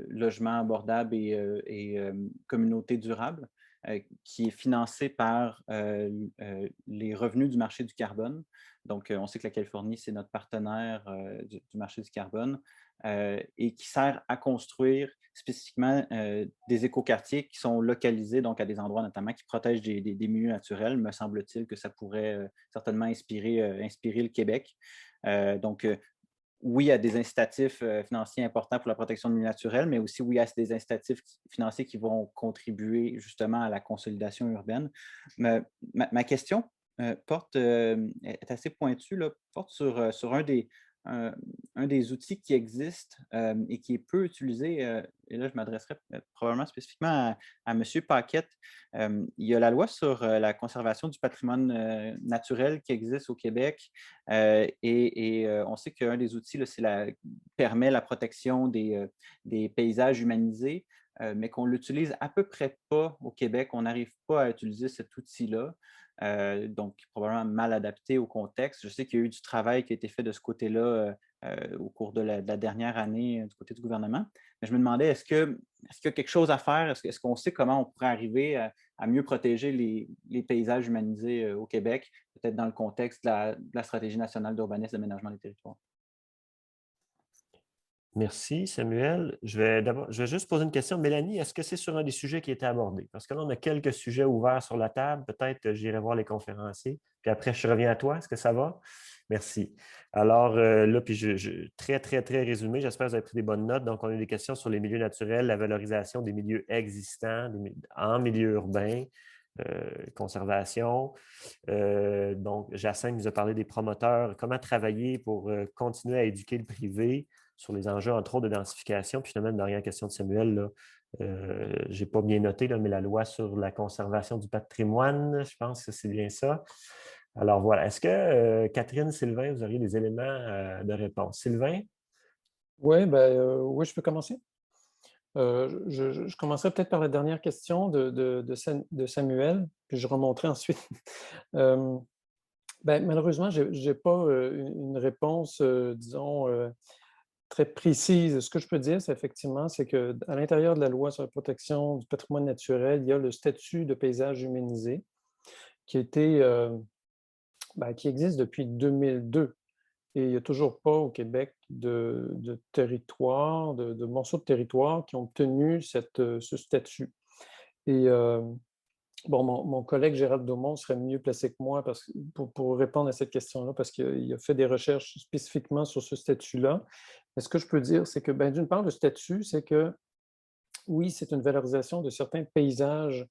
logement abordable et communauté durable, qui est financé par les revenus du marché du carbone. Donc, on sait que la Californie, c'est notre partenaire du marché du carbone et qui sert à construire spécifiquement des écoquartiers qui sont localisés donc à des endroits notamment qui protègent des milieux naturels. Me semble-t-il que ça pourrait certainement inspirer le Québec. Donc, oui, il y a des incitatifs financiers importants pour la protection du milieu naturel, mais aussi, oui, il y a des incitatifs financiers qui vont contribuer justement à la consolidation urbaine. Ma question est assez pointue, là, porte sur un des outils qui existent et qui est peu utilisé, et là, je m'adresserai probablement spécifiquement à M. Paquette. Il y a la loi sur la conservation du patrimoine naturel qui existe au Québec et on sait qu'un des outils, là, permet la protection des paysages humanisés, mais qu'on l'utilise à peu près pas au Québec. On n'arrive pas à utiliser cet outil-là. Donc, probablement mal adapté au contexte. Je sais qu'il y a eu du travail qui a été fait de ce côté-là au cours de la dernière année du côté du gouvernement. Mais je me demandais, est-ce qu'il y a quelque chose à faire? Est-ce qu'on sait comment on pourrait arriver à mieux protéger les paysages humanisés au Québec, peut-être dans le contexte de la stratégie nationale d'urbanisme et d'aménagement des territoires? Merci, Samuel. Je vais juste poser une question. Mélanie, est-ce que c'est sur un des sujets qui était abordé? Parce que là, on a quelques sujets ouverts sur la table. Peut-être j'irai voir les conférenciers. Puis après, je reviens à toi. Est-ce que ça va? Merci. Alors là, puis très, très, très résumé. J'espère que vous avez pris des bonnes notes. Donc, on a des questions sur les milieux naturels, la valorisation des milieux existants en milieu urbain, conservation. Donc, Jacinthe nous a parlé des promoteurs, comment travailler pour continuer à éduquer le privé sur les enjeux, entre autres, de densification. Puis finalement, une dernière question de Samuel, là, je n'ai pas bien noté, là, mais la loi sur la conservation du patrimoine, je pense que c'est bien ça. Alors voilà, est-ce que Catherine, Sylvain, vous auriez des éléments de réponse? Sylvain? Oui, oui, je peux commencer. Je commencerai peut-être par la dernière question de Samuel, puis je remonterai ensuite. Malheureusement, je n'ai pas une réponse, disons, très précise. Ce que je peux dire, c'est effectivement, c'est qu'à l'intérieur de la loi sur la protection du patrimoine naturel, il y a le statut de paysage humanisé qui a été, qui existe depuis 2002. Et il n'y a toujours pas au Québec de territoire, de morceaux de territoire qui ont obtenu ce statut. Et mon collègue Gérald Daumont serait mieux placé que moi pour répondre à cette question-là, parce qu'il a fait des recherches spécifiquement sur ce statut-là. Mais ce que je peux dire, c'est que, d'une part, le statut, c'est que, oui, c'est une valorisation de certains paysages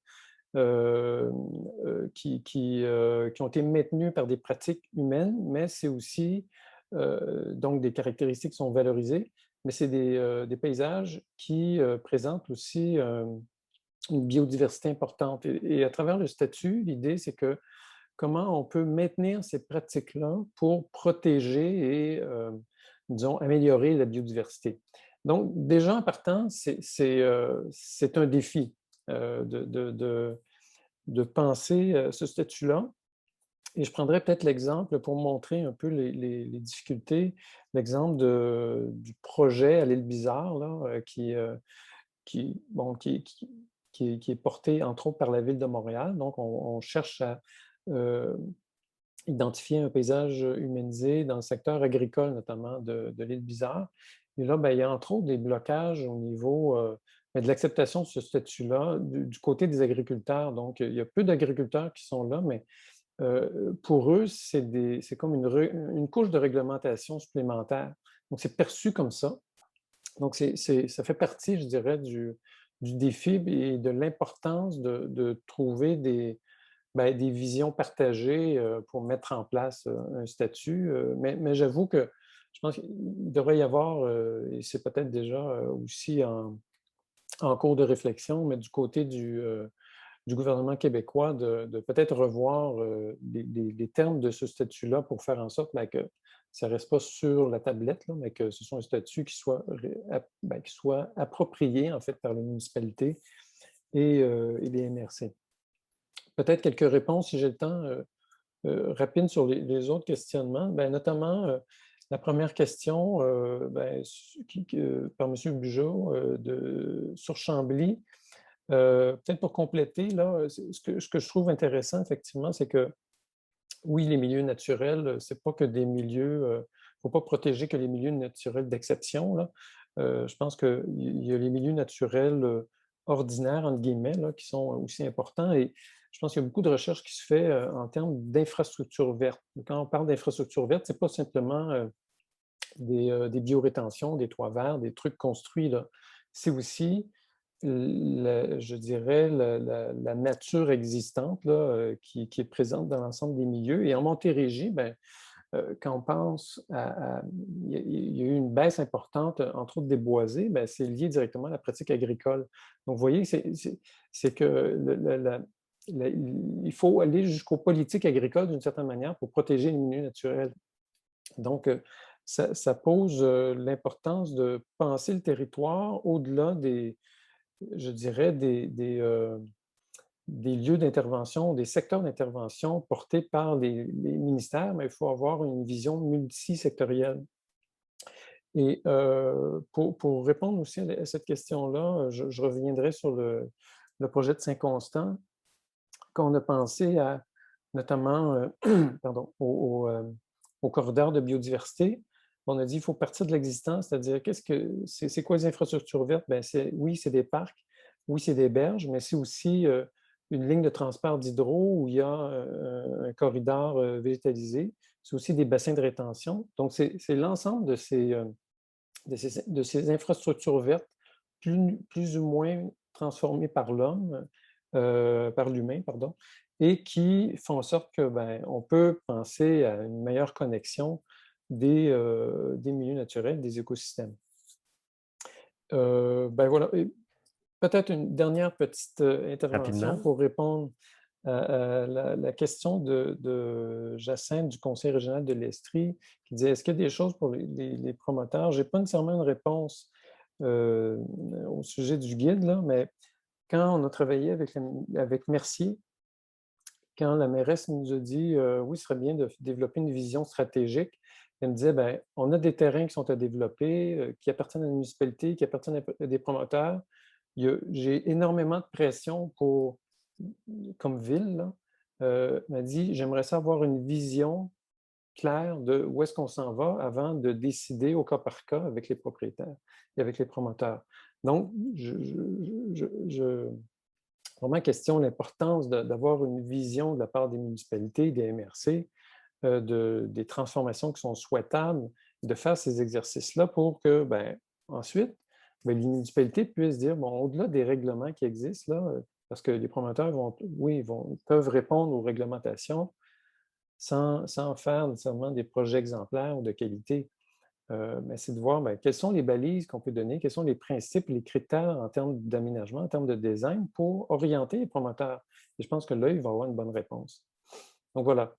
qui ont été maintenus par des pratiques humaines, mais c'est aussi donc des caractéristiques qui sont valorisées, mais c'est des paysages qui présentent aussi une biodiversité importante. Et à travers le statut, l'idée, c'est que comment on peut maintenir ces pratiques-là pour protéger et, disons, améliorer la biodiversité. Donc, déjà en partant, c'est un défi de penser ce statut-là. Et je prendrais peut-être l'exemple pour montrer un peu les difficultés, l'exemple du projet à l'île Bizarre, là, qui est porté entre autres par la Ville de Montréal. Donc, on cherche à identifier un paysage humanisé dans le secteur agricole, notamment de l'île Bizarre. Et là, il y a entre autres des blocages au niveau de l'acceptation de ce statut-là du côté des agriculteurs. Donc, il y a peu d'agriculteurs qui sont là, mais pour eux, c'est comme une couche de réglementation supplémentaire. Donc, c'est perçu comme ça. Donc, ça fait partie, je dirais, du défi et de l'importance de trouver des visions partagées pour mettre en place un statut. Mais j'avoue que je pense qu'il devrait y avoir, et c'est peut-être déjà aussi en cours de réflexion, mais du côté du gouvernement québécois de peut-être revoir les termes de ce statut-là pour faire en sorte que ça ne reste pas sur la tablette, là, mais que ce soit un statut qui soit approprié en fait par les municipalités et les MRC. Peut-être quelques réponses, si j'ai le temps, rapides sur les autres questionnements. Notamment, la première question par M. Bugeaud sur Chambly. Peut-être pour compléter, là, ce que je trouve intéressant, effectivement, c'est que oui, les milieux naturels, c'est pas que des milieux, il ne faut pas protéger que les milieux naturels d'exception, là. Je pense qu'il y a les milieux naturels ordinaires, entre guillemets, là, qui sont aussi importants. Et je pense qu'il y a beaucoup de recherches qui se fait en termes d'infrastructures vertes. Quand on parle d'infrastructures vertes, ce n'est pas simplement des biorétentions, des toits verts, des trucs construits, là. C'est aussi je dirais, la nature existante là, qui est présente dans l'ensemble des milieux. Et en Montérégie, quand on pense il y a eu une baisse importante, entre autres des boisés, c'est lié directement à la pratique agricole. Donc, vous voyez, c'est que il faut aller jusqu'aux politiques agricoles d'une certaine manière pour protéger les milieux naturels. Donc, ça pose l'importance de penser le territoire au-delà je dirais, des lieux d'intervention, des secteurs d'intervention portés par les ministères, mais il faut avoir une vision multisectorielle. Et pour répondre aussi à cette question-là, je reviendrai sur le projet de Saint-Constant, qu'on a pensé à notamment pardon, au corridor de biodiversité. On a dit qu'il faut partir de l'existant, c'est-à-dire c'est quoi les infrastructures vertes? Oui, c'est des parcs, oui, c'est des berges, mais c'est aussi une ligne de transport d'hydro où il y a un corridor végétalisé. C'est aussi des bassins de rétention. Donc, c'est l'ensemble de ces infrastructures vertes plus ou moins transformées par l'humain, pardon, et qui font en sorte que on peut penser à une meilleure connexion des milieux naturels, des écosystèmes. Voilà. Peut-être une dernière petite intervention pour répondre la question de Jacinthe du Conseil régional de l'Estrie qui disait, est-ce qu'il y a des choses pour les promoteurs? Je n'ai pas nécessairement une réponse au sujet du guide, là, mais quand on a travaillé avec Mercier, quand la mairesse nous a dit oui, ce serait bien de développer une vision stratégique, elle me disait, bien, on a des terrains qui sont à développer, qui appartiennent à la municipalité, qui appartiennent à des promoteurs. J'ai énormément de pression comme ville. Là, m'a dit, j'aimerais ça avoir une vision claire de où est-ce qu'on s'en va avant de décider au cas par cas avec les propriétaires et avec les promoteurs. Donc, vraiment question l'importance d'avoir une vision de la part des municipalités, des MRC, des transformations qui sont souhaitables, de faire ces exercices-là pour que, ensuite, les municipalités puissent dire, bon, au-delà des règlements qui existent, là, parce que les promoteurs peuvent répondre aux réglementations sans faire nécessairement des projets exemplaires ou de qualité. Mais c'est de voir quelles sont les balises qu'on peut donner, quels sont les principes, les critères en termes d'aménagement, en termes de design pour orienter les promoteurs. Et je pense que là, il va avoir une bonne réponse. Donc voilà.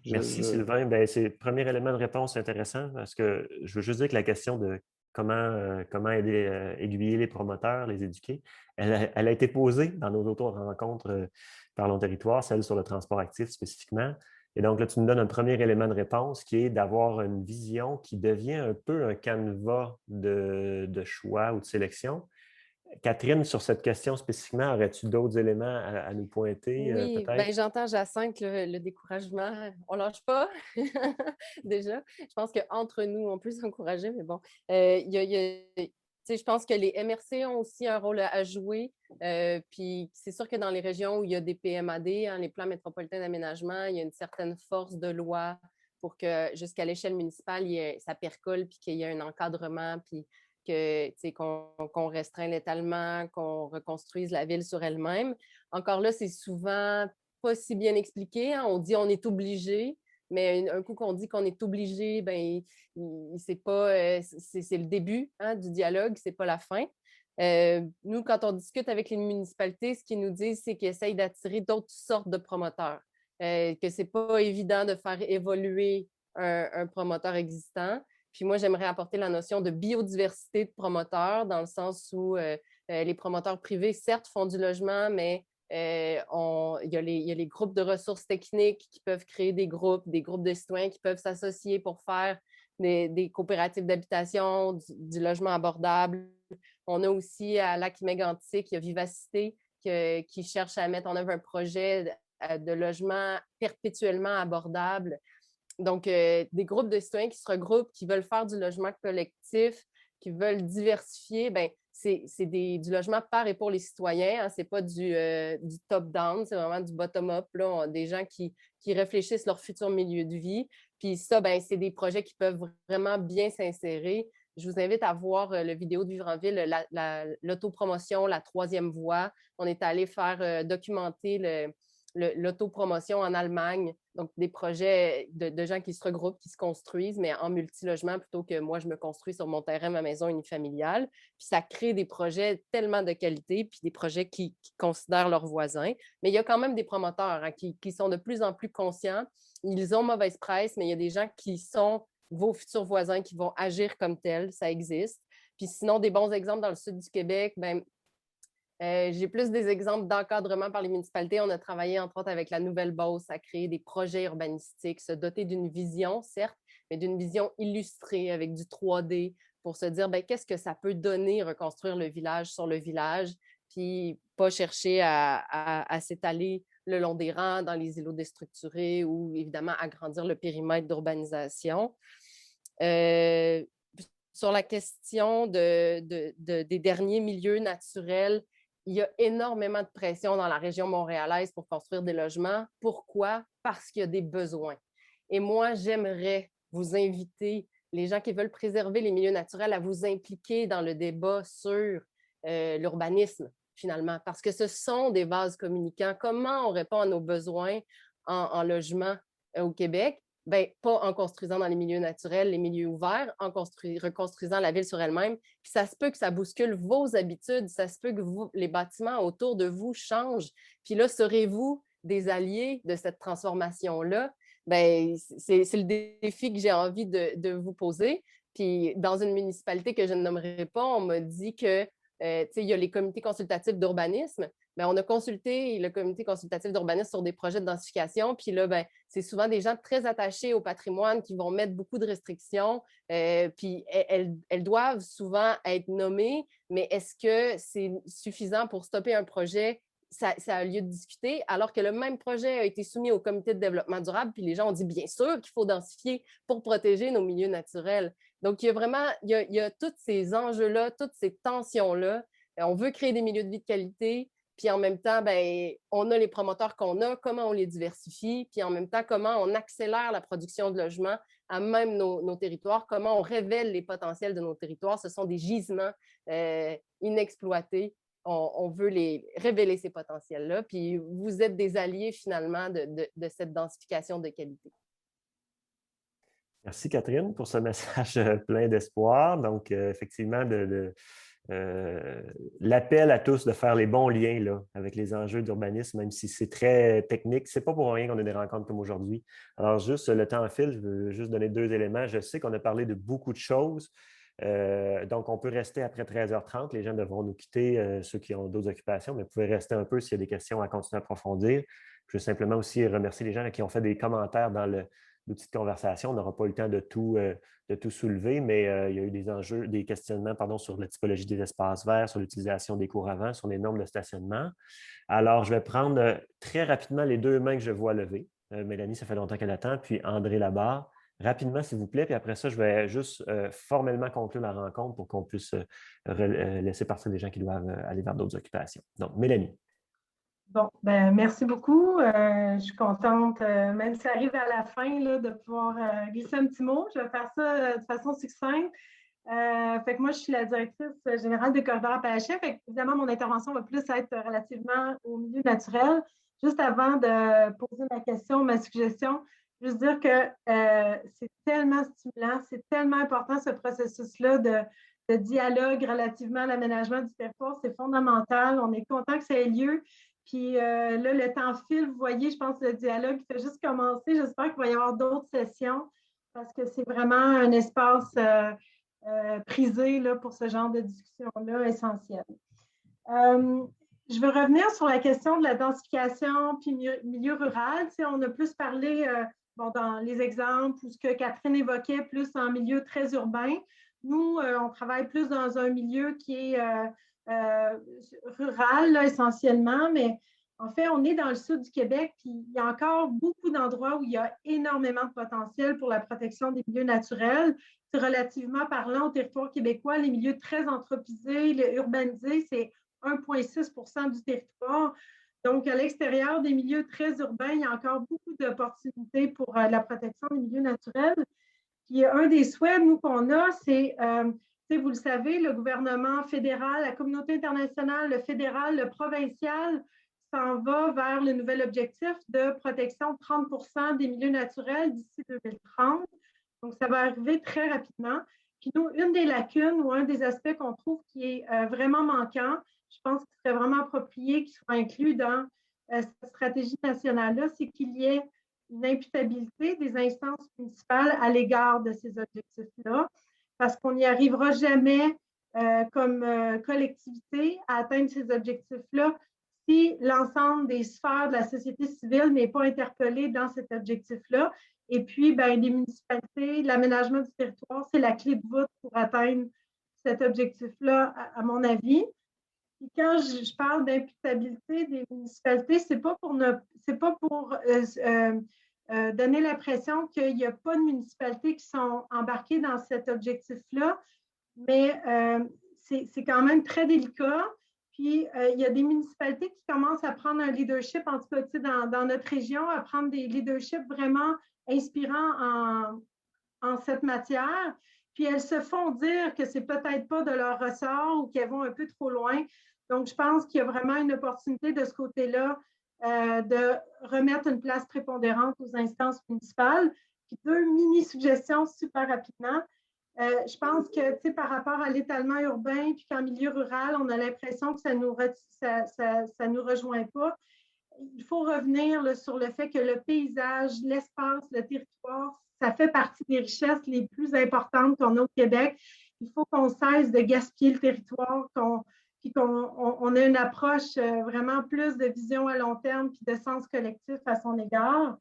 Merci Sylvain. C'est le premier élément de réponse intéressant parce que je veux juste dire que la question de comment aider, aiguiller les promoteurs, les éduquer, elle a été posée dans nos autres rencontres Parlons territoire, celle sur le transport actif spécifiquement. Et donc là, tu nous donnes un premier élément de réponse qui est d'avoir une vision qui devient un peu un canevas de choix ou de sélection. Catherine, sur cette question spécifiquement, aurais-tu d'autres éléments à nous pointer Oui, peut-être? J'entends Jacinthe, le découragement, on ne lâche pas déjà. Je pense qu'entre nous, on peut s'encourager, mais bon, je pense que les MRC ont aussi un rôle à jouer. Puis c'est sûr que dans les régions où il y a des PMAD, les plans métropolitains d'aménagement, il y a une certaine force de loi pour que jusqu'à l'échelle municipale, ça percole, puis qu'il y ait un encadrement, puis qu'on restreint l'étalement, qu'on reconstruise la ville sur elle-même. Encore là, c'est souvent pas si bien expliqué. Hein? On dit on est obligé, mais un coup qu'on dit qu'on est obligé, c'est le début du dialogue, c'est pas la fin. Nous, quand on discute avec les municipalités, ce qu'ils nous disent, c'est qu'ils essayent d'attirer d'autres sortes de promoteurs, que c'est pas évident de faire évoluer un promoteur existant. Puis moi, j'aimerais apporter la notion de biodiversité de promoteurs dans le sens où les promoteurs privés, certes, font du logement, mais il y a les groupes de ressources techniques qui peuvent créer des groupes de citoyens qui peuvent s'associer pour faire des coopératives d'habitation, du logement abordable. On a aussi à Lac-Mégantic, il y a Vivacité qui cherche à mettre en œuvre un projet de logement perpétuellement abordable. Donc, des groupes de citoyens qui se regroupent, qui veulent faire du logement collectif, qui veulent diversifier, c'est du logement par et pour les citoyens. Hein, ce n'est pas du top-down, c'est vraiment du bottom-up. Des gens qui réfléchissent leur futur milieu de vie. Puis ça, c'est des projets qui peuvent vraiment bien s'insérer. Je vous invite à voir le vidéo de Vivre en Ville, l'autopromotion, la troisième voie. On est allé faire documenter l'autopromotion en Allemagne, donc des projets de gens qui se regroupent, qui se construisent, mais en multilogement plutôt que moi, je me construis sur mon terrain, ma maison unifamiliale. Puis ça crée des projets tellement de qualité, puis des projets qui considèrent leurs voisins. Mais il y a quand même des promoteurs qui sont de plus en plus conscients. Ils ont mauvaise presse, mais il y a des gens qui sont vos futurs voisins qui vont agir comme tels, ça existe. Puis sinon, des bons exemples dans le sud du Québec, j'ai plus des exemples d'encadrement par les municipalités. On a travaillé, entre autres, avec la Nouvelle-Beauce à créer des projets urbanistiques, se doter d'une vision, certes, mais d'une vision illustrée avec du 3D pour se dire qu'est-ce que ça peut donner reconstruire le village sur le village, puis pas chercher à s'étaler le long des rangs dans les îlots déstructurés ou, évidemment, agrandir le périmètre d'urbanisation. Sur la question des derniers milieux naturels, il y a énormément de pression dans la région montréalaise pour construire des logements. Pourquoi? Parce qu'il y a des besoins. Et moi, j'aimerais vous inviter, les gens qui veulent préserver les milieux naturels, à vous impliquer dans le débat sur l'urbanisme, finalement, parce que ce sont des vases communicants. Comment on répond à nos besoins en logement au Québec? Pas en construisant dans les milieux naturels, les milieux ouverts, en reconstruisant la ville sur elle-même. Puis ça se peut que ça bouscule vos habitudes, ça se peut que les bâtiments autour de vous changent. Puis là, serez-vous des alliés de cette transformation-là, ben, c'est le défi que j'ai envie de vous poser. Puis, dans une municipalité que je ne nommerai pas, on m'a dit que, il y a les comités consultatifs d'urbanisme. Bien, on a consulté le comité consultatif d'urbanisme sur des projets de densification. Puis là, ben, c'est souvent des gens très attachés au patrimoine qui vont mettre beaucoup de restrictions. Puis elles doivent souvent être nommées, mais est-ce que c'est suffisant pour stopper un projet? Ça a lieu de discuter, alors que le même projet a été soumis au comité de développement durable, puis les gens ont dit bien sûr qu'il faut densifier pour protéger nos milieux naturels. Donc, il y a vraiment, il y a tous ces enjeux-là, toutes ces tensions-là. On veut créer des milieux de vie de qualité, puis en même temps, ben, on a les promoteurs qu'on a, comment on les diversifie, puis en même temps, comment on accélère la production de logements à même nos territoires, comment on révèle les potentiels de nos territoires. Ce sont des gisements inexploités. On veut révéler ces potentiels-là, puis vous êtes des alliés finalement de cette densification de qualité. Merci Catherine pour ce message plein d'espoir. Donc, effectivement, l'appel à tous de faire les bons liens là, avec les enjeux d'urbanisme, même si c'est très technique. Ce n'est pas pour rien qu'on a des rencontres comme aujourd'hui. Alors, juste le temps file, je veux juste donner 2 éléments. Je sais qu'on a parlé de beaucoup de choses. Donc, on peut rester après 13h30. Les gens devront nous quitter, ceux qui ont d'autres occupations, mais vous pouvez rester un peu s'il y a des questions à continuer à approfondir. Je veux simplement aussi remercier les gens qui ont fait des commentaires dans l'outil de conversation. On n'aura pas eu le temps de tout soulever, mais il y a eu des enjeux, des questionnements sur la typologie des espaces verts, sur l'utilisation des cours avant, sur les normes de stationnement. Alors, je vais prendre très rapidement les 2 mains que je vois lever. Mélanie, ça fait longtemps qu'elle attend, puis André Labarre. Rapidement, s'il vous plaît, puis après ça, je vais juste formellement conclure la rencontre pour qu'on puisse laisser partir les gens qui doivent aller vers d'autres occupations. Donc, Mélanie. Bon, ben merci beaucoup. Je suis contente, même si ça arrive à la fin, là, de pouvoir glisser un petit mot. Je vais faire ça de façon succincte. Fait que moi, je suis la directrice générale de Corridor Appalachiens. Fait que, évidemment, mon intervention va plus être relativement au milieu naturel. Juste avant de poser ma question, ma suggestion, juste dire que c'est tellement stimulant, c'est tellement important ce processus-là de dialogue relativement à l'aménagement du territoire. C'est fondamental. On est content que ça ait lieu. Puis là, le temps file, vous voyez, je pense que le dialogue fait juste commencer. J'espère qu'il va y avoir d'autres sessions parce que c'est vraiment un espace prisé là, pour ce genre de discussion-là essentielle. Je veux revenir sur la question de la densification puis milieu rural. Tu sais, on a plus parlé dans les exemples ou ce que Catherine évoquait, plus en milieu très urbain. Nous, on travaille plus dans un milieu qui est rural, là, essentiellement, mais en fait, on est dans le sud du Québec, puis il y a encore beaucoup d'endroits où il y a énormément de potentiel pour la protection des milieux naturels. Relativement parlant au territoire québécois, les milieux très anthropisés, urbanisés, c'est 1,6 % du territoire. Donc, à l'extérieur des milieux très urbains, il y a encore beaucoup d'opportunités pour la protection des milieux naturels. Puis, un des souhaits, nous, qu'on a, c'est vous le savez, le gouvernement fédéral, la communauté internationale, le fédéral, le provincial s'en va vers le nouvel objectif de protection de 30 % des milieux naturels d'ici 2030. Donc, ça va arriver très rapidement. Puis nous, une des lacunes ou un des aspects qu'on trouve qui est vraiment manquant, je pense qu'il serait vraiment approprié qu'il soit inclus dans cette stratégie nationale-là, c'est qu'il y ait une imputabilité des instances municipales à l'égard de ces objectifs-là, parce qu'on n'y arrivera jamais comme collectivité à atteindre ces objectifs-là si l'ensemble des sphères de la société civile n'est pas interpellé dans cet objectif-là. Et puis, ben, les municipalités, l'aménagement du territoire, c'est la clé de voûte pour atteindre cet objectif-là, à mon avis. Et quand je parle d'imputabilité des municipalités, ce n'est pas pour donner l'impression qu'il n'y a pas de municipalités qui sont embarquées dans cet objectif-là, mais c'est quand même très délicat. Puis, il y a des municipalités qui commencent à prendre un leadership, en tout cas dans notre région, à prendre des leaderships vraiment inspirants en cette matière. Puis, elles se font dire que c'est peut-être pas de leur ressort ou qu'elles vont un peu trop loin. Donc, je pense qu'il y a vraiment une opportunité de ce côté-là de remettre une place prépondérante aux instances municipales. Puis, 2 mini-suggestions super rapidement. Je pense que, tu sais, par rapport à l'étalement urbain, puis qu'en milieu rural, on a l'impression que ça nous rejoint pas. il faut revenir là, sur le fait que le paysage, l'espace, le territoire, ça fait partie des richesses les plus importantes qu'on a au Québec. Il faut qu'on cesse de gaspiller le territoire, puis qu'on ait une approche vraiment plus de vision à long terme puis de sens collectif à son égard.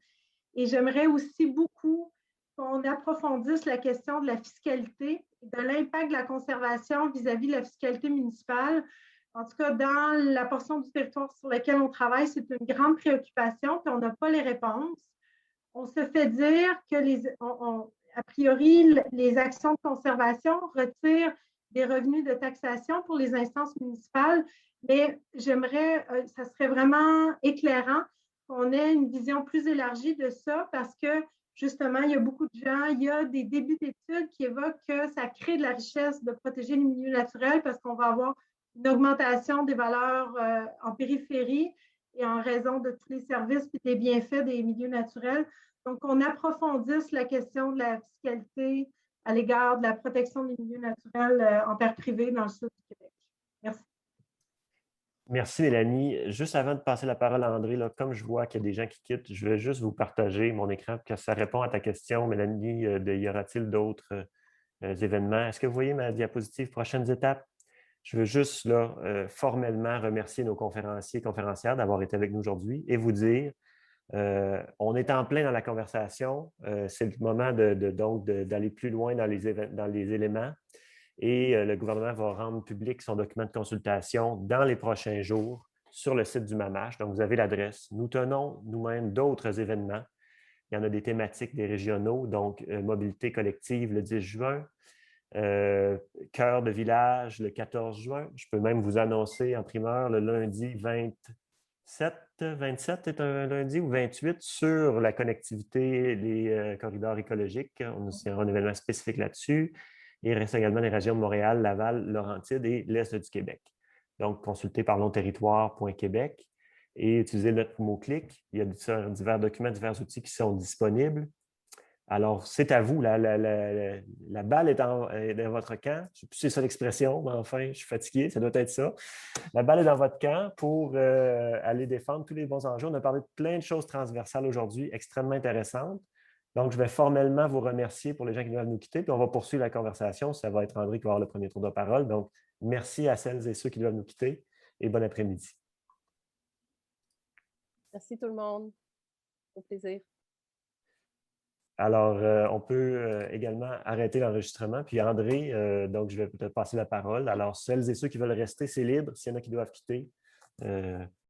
Et j'aimerais aussi beaucoup qu'on approfondisse la question de la fiscalité et de l'impact de la conservation vis-à-vis de la fiscalité municipale. En tout cas, dans la portion du territoire sur laquelle on travaille, c'est une grande préoccupation, puis on n'a pas les réponses. On se fait dire que, a priori, les actions de conservation retirent des revenus de taxation pour les instances municipales, mais j'aimerais, ça serait vraiment éclairant qu'on ait une vision plus élargie de ça parce que, justement, il y a beaucoup de gens, il y a des débuts d'études qui évoquent que ça crée de la richesse de protéger les milieux naturels parce qu'on va avoir une augmentation des valeurs en périphérie et en raison de tous les services et des bienfaits des milieux naturels. Donc, on approfondisse la question de la fiscalité à l'égard de la protection des milieux naturels en terre privée dans le sud du Québec. Merci. Merci, Mélanie. Juste avant de passer la parole à André, là, comme je vois qu'il y a des gens qui quittent, je vais juste vous partager mon écran pour que ça répond à ta question, Mélanie, y aura-t-il d'autres événements? Est-ce que vous voyez ma diapositive prochaines étapes? Je veux juste là, formellement remercier nos conférenciers et conférencières d'avoir été avec nous aujourd'hui et vous dire, on est en plein dans la conversation. C'est le moment d'aller plus loin dans les éléments. Et le gouvernement va rendre public son document de consultation dans les prochains jours sur le site du MAMACH. Donc, vous avez l'adresse. Nous tenons nous-mêmes d'autres événements. Il y en a des thématiques, des régionaux, donc mobilité collective le 10 juin, cœur de village le 14 juin. Je peux même vous annoncer en primeur le lundi 27 est un lundi ou 28 sur la connectivité, les corridors écologiques. On aura un événement spécifique là-dessus. Il reste également les régions de Montréal, Laval, Laurentides et l'Est du Québec. Donc, consultez parlonsterritoire.québec et utilisez notre mot-clic. Il y a divers documents, divers outils qui sont disponibles. Alors, c'est à vous. La balle est dans votre camp. Je ne sais plus si c'est ça l'expression, mais enfin, je suis fatigué, ça doit être ça. La balle est dans votre camp pour aller défendre tous les bons enjeux. On a parlé de plein de choses transversales aujourd'hui, extrêmement intéressantes. Donc, je vais formellement vous remercier pour les gens qui doivent nous quitter, puis on va poursuivre la conversation. Ça va être André qui va avoir le premier tour de parole. Donc, merci à celles et ceux qui doivent nous quitter et bon après-midi. Merci tout le monde. Au plaisir. Alors, on peut également arrêter l'enregistrement. Puis André, donc je vais peut-être passer la parole. Alors, celles et ceux qui veulent rester, c'est libre. S'il y en a qui doivent quitter,